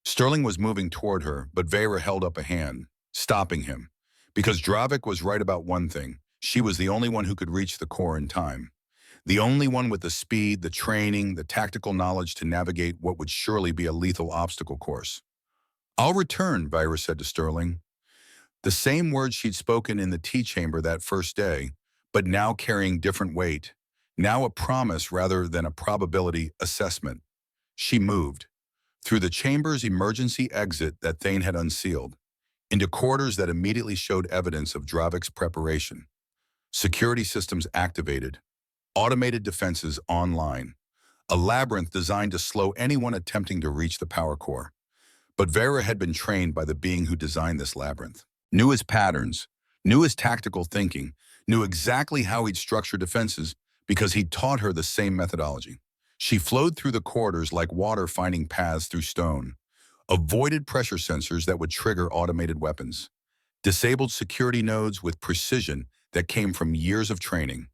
Sterling was moving toward her, but Vera held up a hand, stopping him. Because Dravik was right about one thing. She was the only one who could reach the core in time. The only one with the speed, the training, the tactical knowledge to navigate what would surely be a lethal obstacle course. I'll return, Vera said to Sterling. The same words she'd spoken in the tea chamber that first day, but now carrying different weight. Now a promise rather than a probability assessment. She moved. Through the chamber's emergency exit that Thane had unsealed. Into corridors that immediately showed evidence of Dravik's preparation. Security systems activated. Automated defenses online. A labyrinth designed to slow anyone attempting to reach the power core. But Vera had been trained by the being who designed this labyrinth. Knew his patterns, knew his tactical thinking, knew exactly how he'd structure defenses because he'd taught her the same methodology. She flowed through the corridors like water finding paths through stone, avoided pressure sensors that would trigger automated weapons, disabled security nodes with precision that came from years of training,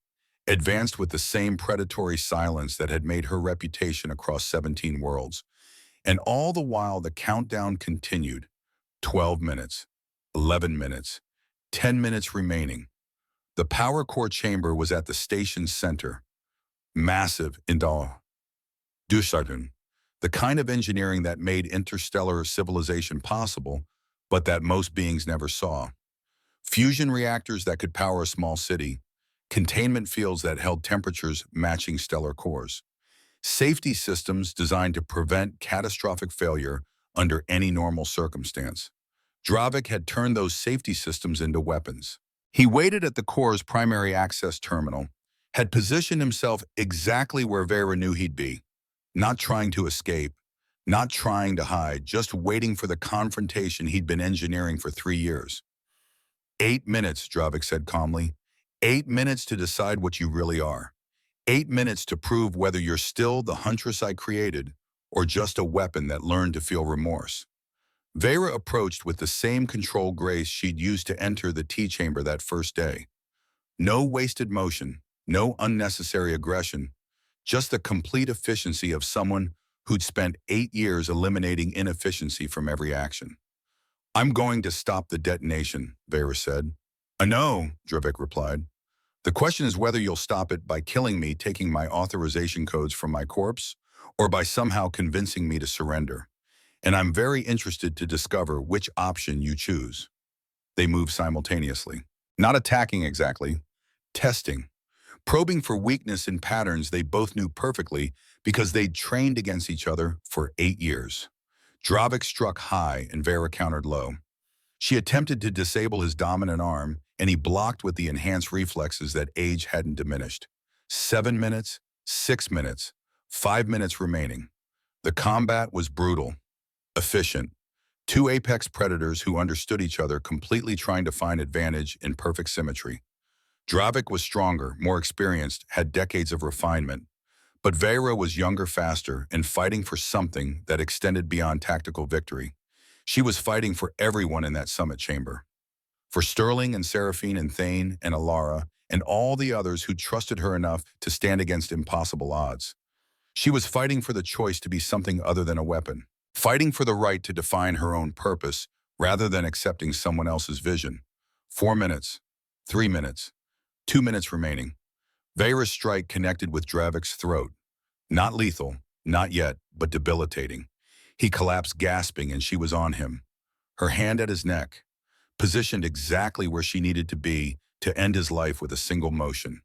advanced with the same predatory silence that had made her reputation across 17 worlds. And all the while the countdown continued. 12 minutes. 11 minutes, 10 minutes remaining. The power core chamber was at the station's center. Massive in Dusartun, the kind of engineering that made interstellar civilization possible, but that most beings never saw. Fusion reactors that could power a small city, containment fields that held temperatures matching stellar cores, safety systems designed to prevent catastrophic failure under any normal circumstance. Dravik had turned those safety systems into weapons. He waited at the core's primary access terminal, had positioned himself exactly where Vera knew he'd be, not trying to escape, not trying to hide, just waiting for the confrontation he'd been engineering for 3 years. 8 minutes, Dravik said calmly. 8 minutes to decide what you really are. 8 minutes to prove whether you're still the Huntress I created or just a weapon that learned to feel remorse. Vera approached with the same controlled grace she'd used to enter the tea chamber that first day. No wasted motion, no unnecessary aggression, just the complete efficiency of someone who'd spent 8 years eliminating inefficiency from every action. I'm going to stop the detonation, Vera said. I know, Dravik replied. The question is whether you'll stop it by killing me, taking my authorization codes from my corpse, or by somehow convincing me to surrender. And I'm very interested to discover which option you choose. They moved simultaneously. Not attacking exactly, testing. Probing for weakness in patterns they both knew perfectly because they'd trained against each other for 8 years. Dravik struck high and Vera countered low. She attempted to disable his dominant arm, and he blocked with the enhanced reflexes that age hadn't diminished. 7 minutes, 6 minutes, 5 minutes remaining. The combat was brutal, efficient. Two apex predators who understood each other completely trying to find advantage in perfect symmetry. Dravik was stronger, more experienced, had decades of refinement. But Vera was younger, faster, and fighting for something that extended beyond tactical victory. She was fighting for everyone in that summit chamber. For Sterling and Seraphine and Thane and Alara and all the others who trusted her enough to stand against impossible odds. She was fighting for the choice to be something other than a weapon. Fighting for the right to define her own purpose rather than accepting someone else's vision. 4 minutes, 3 minutes, 2 minutes remaining. Vera's strike connected with Dravik's throat. Not lethal, not yet, but debilitating. He collapsed gasping and she was on him. Her hand at his neck, positioned exactly where she needed to be to end his life with a single motion.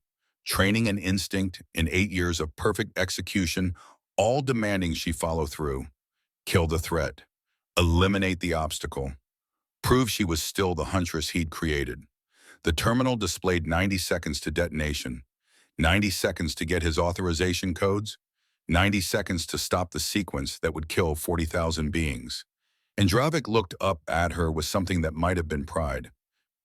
Training and instinct in 8 years of perfect execution, all demanding she follow through. Kill the threat. Eliminate the obstacle. Prove she was still the Huntress he'd created. The terminal displayed 90 seconds to detonation. 90 seconds to get his authorization codes. 90 seconds to stop the sequence that would kill 40,000 beings. And Dravik looked up at her with something that might have been pride.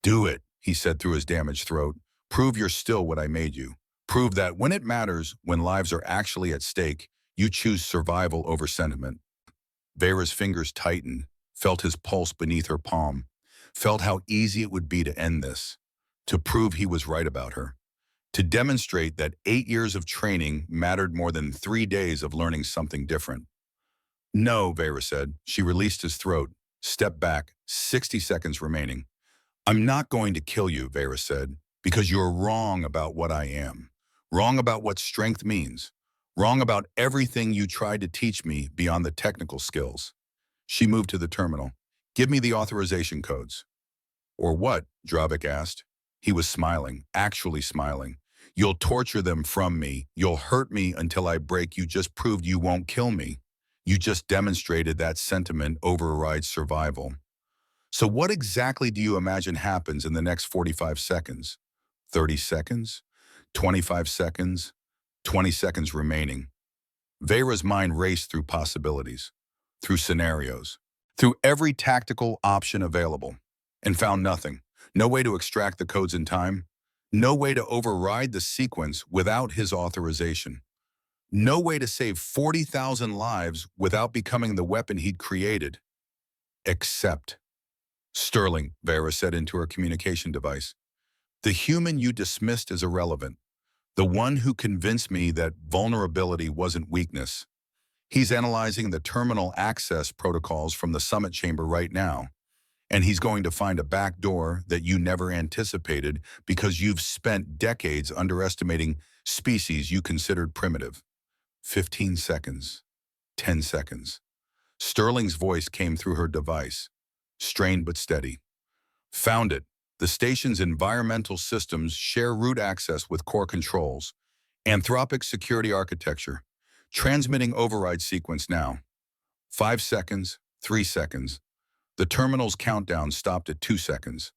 "Do it," he said through his damaged throat. "Prove you're still what I made you. Prove that when it matters, when lives are actually at stake, you choose survival over sentiment." Vera's fingers tightened, felt his pulse beneath her palm, felt how easy it would be to end this, to prove he was right about her, to demonstrate that 8 years of training mattered more than 3 days of learning something different. "No," Vera said. She released his throat, stepped back, 60 seconds remaining. "I'm not going to kill you," Vera said, "because you're wrong about what I am. Wrong about what strength means. Wrong about everything you tried to teach me beyond the technical skills." She moved to the terminal. "Give me the authorization codes." "Or what?" Dravik asked. He was smiling, actually smiling. "You'll torture them from me. You'll hurt me until I break. You just proved you won't kill me. You just demonstrated that sentiment overrides survival. So what exactly do you imagine happens in the next 45 seconds? 30 seconds? 25 seconds? 20 seconds remaining." Vera's mind raced through possibilities, through scenarios, through every tactical option available, and found nothing. No way to extract the codes in time. No way to override the sequence without his authorization. No way to save 40,000 lives without becoming the weapon he'd created. Except Sterling, Vera said into her communication device. "The human you dismissed as irrelevant. The one who convinced me that vulnerability wasn't weakness. He's analyzing the terminal access protocols from the summit chamber right now. And he's going to find a back door that you never anticipated because you've spent decades underestimating species you considered primitive." 15 seconds. 10 seconds. Sterling's voice came through her device, strained but steady. "Found it. The station's environmental systems share root access with core controls. Anthropic security architecture. Transmitting override sequence now. 5 seconds, 3 seconds. The terminal's countdown stopped at 2 seconds.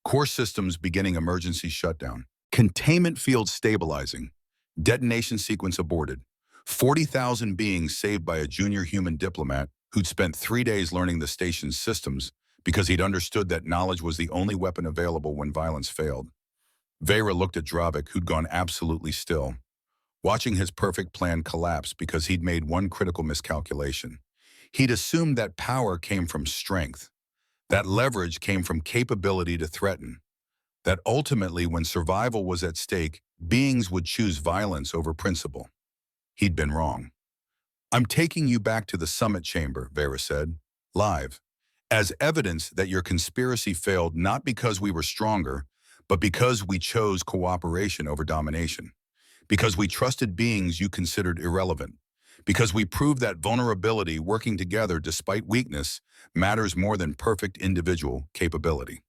Core systems beginning emergency shutdown. Containment field stabilizing. Detonation sequence aborted. 40,000 beings saved by a junior human diplomat who'd spent 3 days learning the station's systems because he'd understood that knowledge was the only weapon available when violence failed." Vera looked at Dravik, who'd gone absolutely still, watching his perfect plan collapse because he'd made one critical miscalculation. He'd assumed that power came from strength, that leverage came from capability to threaten, that ultimately when survival was at stake, beings would choose violence over principle. He'd been wrong. "I'm taking you back to the summit chamber," Vera said, live, "as evidence that your conspiracy failed not because we were stronger, but because we chose cooperation over domination, because we trusted beings you considered irrelevant, because we proved that vulnerability, working together despite weakness, matters more than perfect individual capability."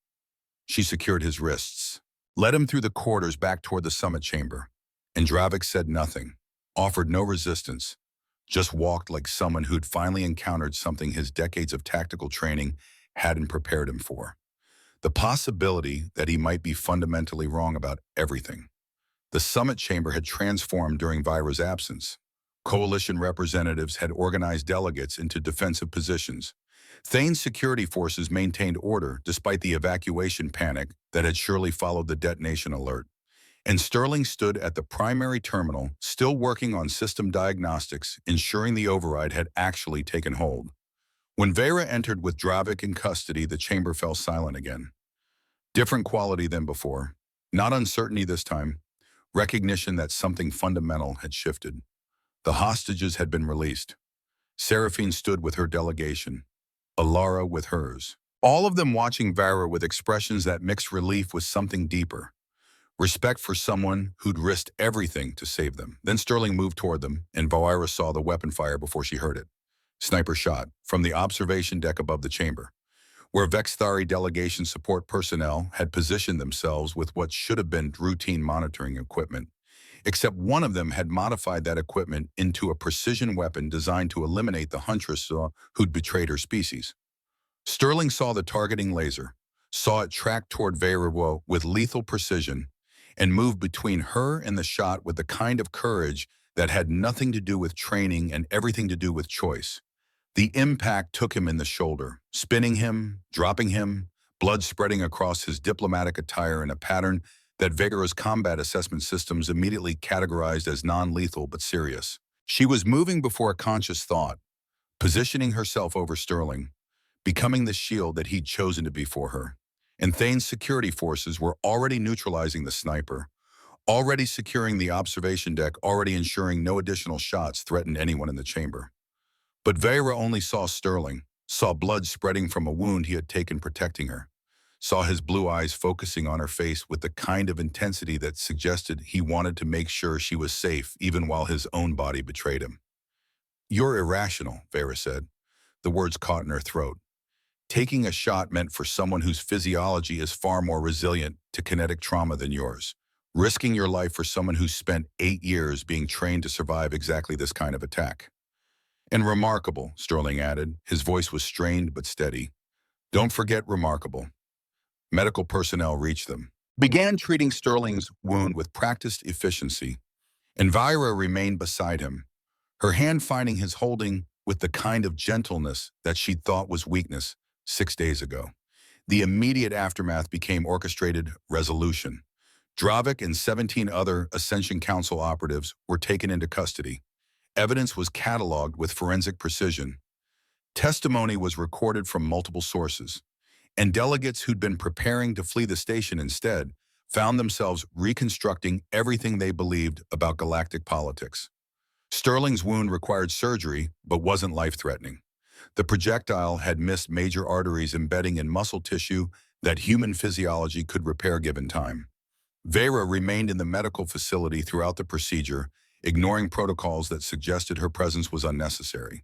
She secured his wrists, led him through the corridors back toward the summit chamber, and Dravik said nothing, offered no resistance, just walked like someone who'd finally encountered something his decades of tactical training hadn't prepared him for. The possibility that he might be fundamentally wrong about everything. The summit chamber had transformed during Vira's absence. Coalition representatives had organized delegates into defensive positions. Thane's security forces maintained order despite the evacuation panic that had surely followed the detonation alert. And Sterling stood at the primary terminal, still working on system diagnostics, ensuring the override had actually taken hold. When Vera entered with Dravik in custody, the chamber fell silent again. Different quality than before. Not uncertainty this time. Recognition that something fundamental had shifted. The hostages had been released. Seraphine stood with her delegation. Alara with hers. All of them watching Vera with expressions that mixed relief with something deeper. Respect for someone who'd risked everything to save them. Then Sterling moved toward them, and Vira saw the weapon fire before she heard it. Sniper shot from the observation deck above the chamber, where Vexthari delegation support personnel had positioned themselves with what should have been routine monitoring equipment. Except one of them had modified that equipment into a precision weapon designed to eliminate the Huntress who'd betrayed her species. Sterling saw the targeting laser, saw it track toward Vera with lethal precision, and moved between her and the shot with the kind of courage that had nothing to do with training and everything to do with choice. The impact took him in the shoulder, spinning him, dropping him, blood spreading across his diplomatic attire in a pattern that Vegara's combat assessment systems immediately categorized as non-lethal but serious. She was moving before a conscious thought, positioning herself over Sterling, becoming the shield that he'd chosen to be for her. And Thane's security forces were already neutralizing the sniper, already securing the observation deck, already ensuring no additional shots threatened anyone in the chamber. But Vera only saw Sterling, saw blood spreading from a wound he had taken protecting her, saw his blue eyes focusing on her face with the kind of intensity that suggested he wanted to make sure she was safe even while his own body betrayed him. "You're irrational," Vera said. The words caught in her throat. Taking a shot meant for someone whose physiology is far more resilient to kinetic trauma than yours. Risking your life for someone who spent 8 years being trained to survive exactly this kind of attack. "And remarkable," Sterling added. His voice was strained but steady. "Don't forget remarkable." Medical personnel reached them, began treating Sterling's wound with practiced efficiency, and Vira remained beside him, her hand finding his holding with the kind of gentleness that she'd thought was weakness 6 days ago. The immediate aftermath became orchestrated resolution. Dravik and 17 other Ascension Council operatives were taken into custody. Evidence was cataloged with forensic precision. Testimony was recorded from multiple sources, and delegates who'd been preparing to flee the station instead found themselves reconstructing everything they believed about galactic politics. Sterling's wound required surgery, but wasn't life-threatening. The projectile had missed major arteries embedding in muscle tissue that human physiology could repair given time. Vera remained in the medical facility throughout the procedure, ignoring protocols that suggested her presence was unnecessary,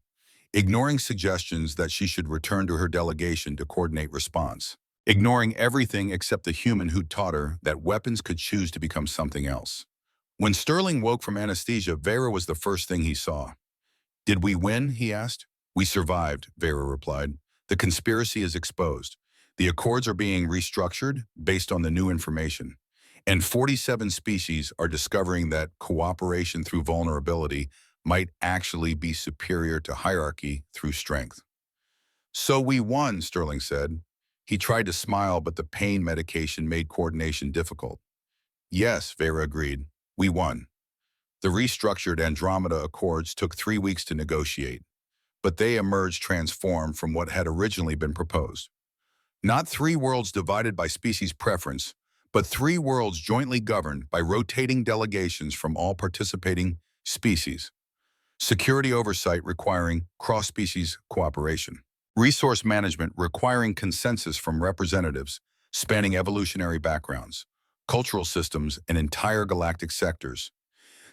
ignoring suggestions that she should return to her delegation to coordinate response, ignoring everything except the human who taught her that weapons could choose to become something else. When Sterling woke from anesthesia, Vera was the first thing he saw. "Did we win?" he asked. "We survived," Vera replied. "The conspiracy is exposed. The accords are being restructured based on the new information. And 47 species are discovering that cooperation through vulnerability might actually be superior to hierarchy through strength." "So we won," Sterling said. He tried to smile, but the pain medication made coordination difficult. "Yes," Vera agreed. "We won." The restructured Andromeda Accords took 3 weeks to negotiate, but they emerged transformed from what had originally been proposed. Not 3 worlds divided by species preference, but 3 worlds jointly governed by rotating delegations from all participating species. Security oversight requiring cross-species cooperation. Resource management requiring consensus from representatives spanning evolutionary backgrounds, cultural systems, and entire galactic sectors.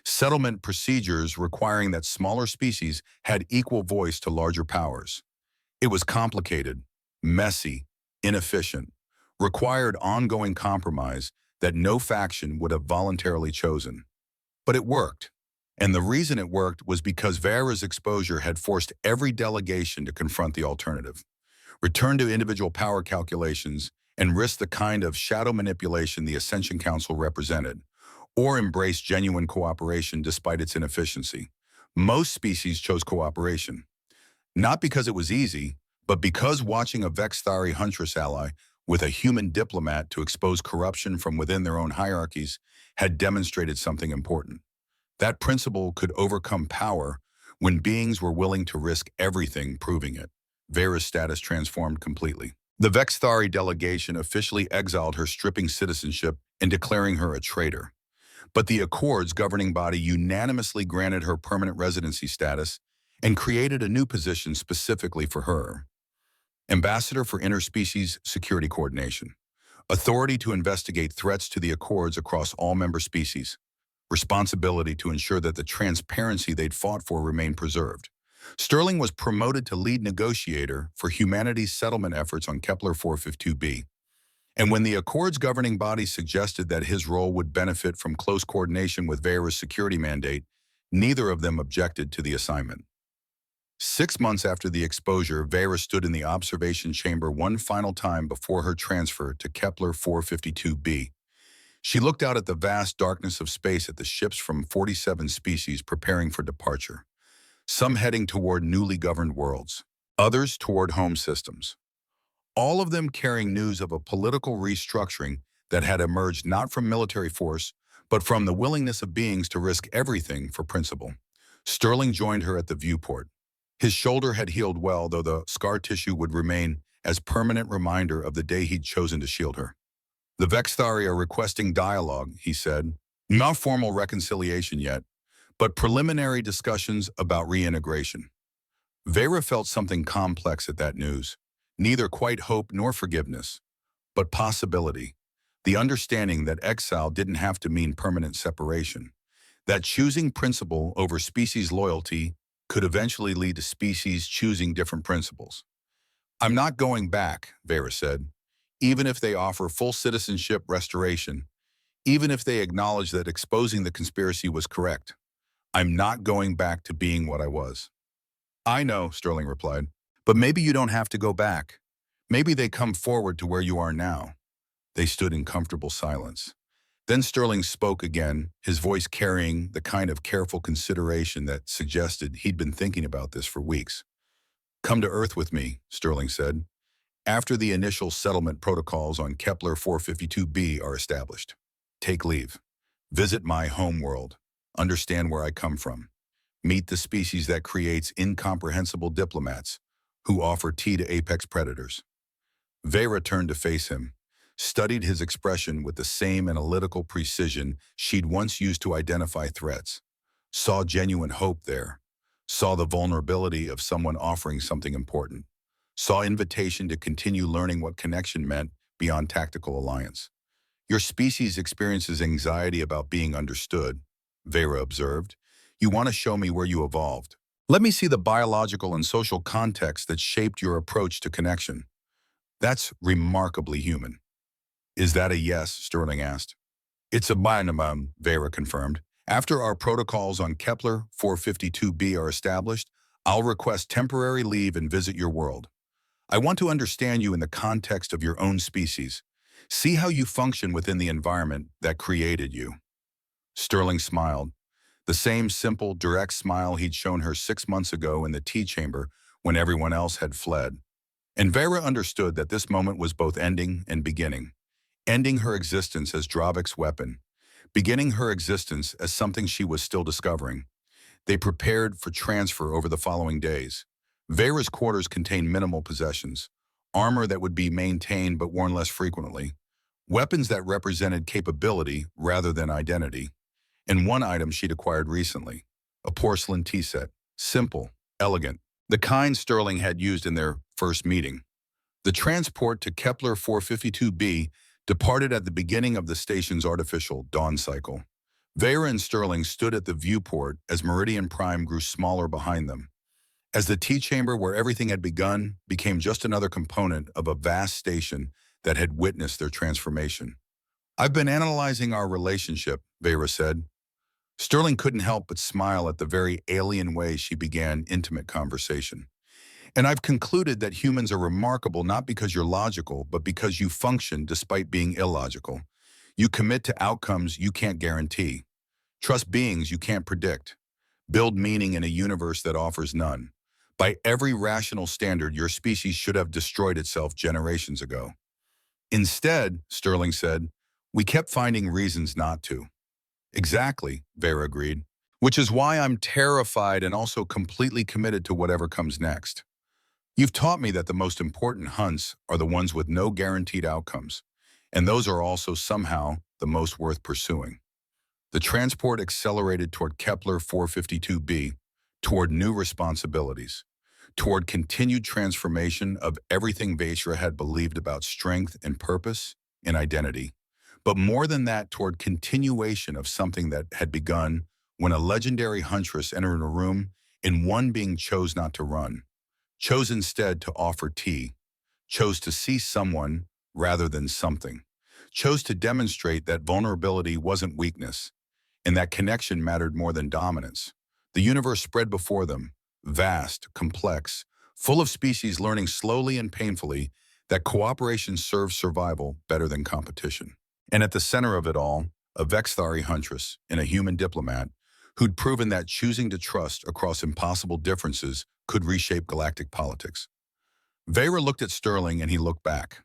Settlement procedures requiring that smaller species had equal voice to larger powers. It was complicated, messy, inefficient, required ongoing compromise that no faction would have voluntarily chosen. But it worked. And the reason it worked was because Vera's exposure had forced every delegation to confront the alternative, return to individual power calculations, and risk the kind of shadow manipulation the Ascension Council represented, or embrace genuine cooperation despite its inefficiency. Most species chose cooperation, not because it was easy, but because watching a Vexthari Huntress ally with a human diplomat to expose corruption from within their own hierarchies had demonstrated something important. That principle could overcome power when beings were willing to risk everything proving it. Vera's status transformed completely. The Vexthari delegation officially exiled her, stripping citizenship and declaring her a traitor. But the Accord's governing body unanimously granted her permanent residency status and created a new position specifically for her. Ambassador for Interspecies Security Coordination. Authority to investigate threats to the Accords across all member species. Responsibility to ensure that the transparency they'd fought for remained preserved. Sterling was promoted to lead negotiator for humanity's settlement efforts on Kepler 452b. And when the Accord's governing body suggested that his role would benefit from close coordination with Vera's security mandate, neither of them objected to the assignment. 6 months after the exposure, Vera stood in the observation chamber one final time before her transfer to Kepler 452b. She looked out at the vast darkness of space at the ships from 47 species preparing for departure, some heading toward newly governed worlds, others toward home systems. All of them carrying news of a political restructuring that had emerged not from military force, but from the willingness of beings to risk everything for principle. Sterling joined her at the viewport. His shoulder had healed well, though the scar tissue would remain as permanent reminder of the day he'd chosen to shield her. The Vexthari are requesting dialogue, he said. Not formal reconciliation yet, but preliminary discussions about reintegration. Vera felt something complex at that news. Neither quite hope nor forgiveness, but possibility. The understanding that exile didn't have to mean permanent separation. That choosing principle over species loyalty could eventually lead to species choosing different principles. I'm not going back, Vera said, even if they offer full citizenship restoration, even if they acknowledge that exposing the conspiracy was correct. I'm not going back to being what I was. I know, Sterling replied, but maybe you don't have to go back. Maybe they come forward to where you are now. They stood in comfortable silence. Then Sterling spoke again, his voice carrying the kind of careful consideration that suggested he'd been thinking about this for weeks. Come to Earth with me, Sterling said, after the initial settlement protocols on Kepler 452b are established. Take leave. Visit my home world. Understand where I come from. Meet the species that creates incomprehensible diplomats who offer tea to apex predators. Vera turned to face him, studied his expression with the same analytical precision she'd once used to identify threats, saw genuine hope there, saw the vulnerability of someone offering something important, saw invitation to continue learning what connection meant beyond tactical alliance. Your species experiences anxiety about being understood, Vera observed. You want to show me where you evolved. Let me see the biological and social context that shaped your approach to connection. That's remarkably human. Is that a yes? Sterling asked. It's a minimum, Vera confirmed. After our protocols on Kepler 452b are established, I'll request temporary leave and visit your world. I want to understand you in the context of your own species. See how you function within the environment that created you. Sterling smiled, the same simple, direct smile he'd shown her 6 months ago in the tea chamber when everyone else had fled. And Vera understood that this moment was both ending and beginning. Ending her existence as Dravic's weapon, beginning her existence as something she was still discovering. They prepared for transfer over the following days. Vera's quarters contained minimal possessions, armor that would be maintained but worn less frequently, weapons that represented capability rather than identity, and one item she'd acquired recently, a porcelain tea set, simple, elegant, the kind Sterling had used in their first meeting. The transport to Kepler 452b departed at the beginning of the station's artificial dawn cycle. Vera and Sterling stood at the viewport as Meridian Prime grew smaller behind them, as the tea chamber where everything had begun became just another component of a vast station that had witnessed their transformation. I've been analyzing our relationship, Vera said. Sterling couldn't help but smile at the very alien way she began intimate conversation. And I've concluded that humans are remarkable not because you're logical, but because you function despite being illogical. You commit to outcomes you can't guarantee. Trust beings you can't predict. Build meaning in a universe that offers none. By every rational standard, your species should have destroyed itself generations ago. Instead, Sterling said, we kept finding reasons not to. Exactly, Vera agreed. Which is why I'm terrified and also completely committed to whatever comes next. You've taught me that the most important hunts are the ones with no guaranteed outcomes, and those are also somehow the most worth pursuing. The transport accelerated toward Kepler 452b, toward new responsibilities, toward continued transformation of everything Vaishra had believed about strength and purpose and identity. But more than that, toward continuation of something that had begun when a legendary huntress entered a room and one being chose not to run, chose instead to offer tea, chose to see someone rather than something, chose to demonstrate that vulnerability wasn't weakness, and that connection mattered more than dominance. The universe spread before them, vast, complex, full of species learning slowly and painfully that cooperation serves survival better than competition. And at the center of it all, a Vexthari huntress and a human diplomat who'd proven that choosing to trust across impossible differences could reshape galactic politics. Vera looked at Sterling and he looked back.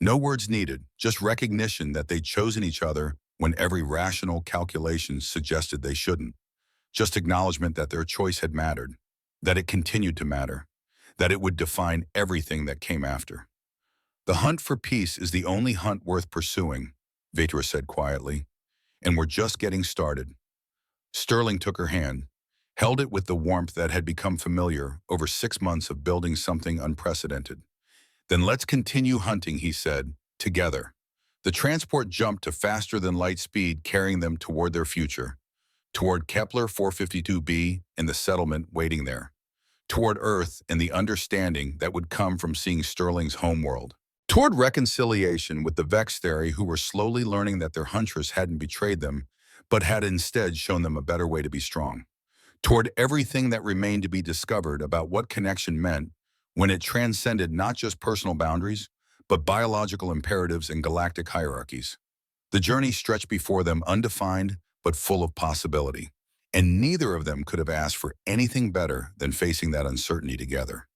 No words needed, just recognition that they'd chosen each other when every rational calculation suggested they shouldn't. Just acknowledgement that their choice had mattered, that it continued to matter, that it would define everything that came after. The hunt for peace is the only hunt worth pursuing, Vetra said quietly, and we're just getting started. Sterling took her hand, held it with the warmth that had become familiar over 6 months of building something unprecedented. Then let's continue hunting, he said, together. The transport jumped to faster than light speed, carrying them toward their future, toward Kepler 452b and the settlement waiting there, toward Earth and the understanding that would come from seeing Sterling's homeworld, toward reconciliation with the Vexthari who were slowly learning that their huntress hadn't betrayed them, but had instead shown them a better way to be strong, toward everything that remained to be discovered about what connection meant when it transcended not just personal boundaries, but biological imperatives and galactic hierarchies. The journey stretched before them undefined, but full of possibility, and neither of them could have asked for anything better than facing that uncertainty together.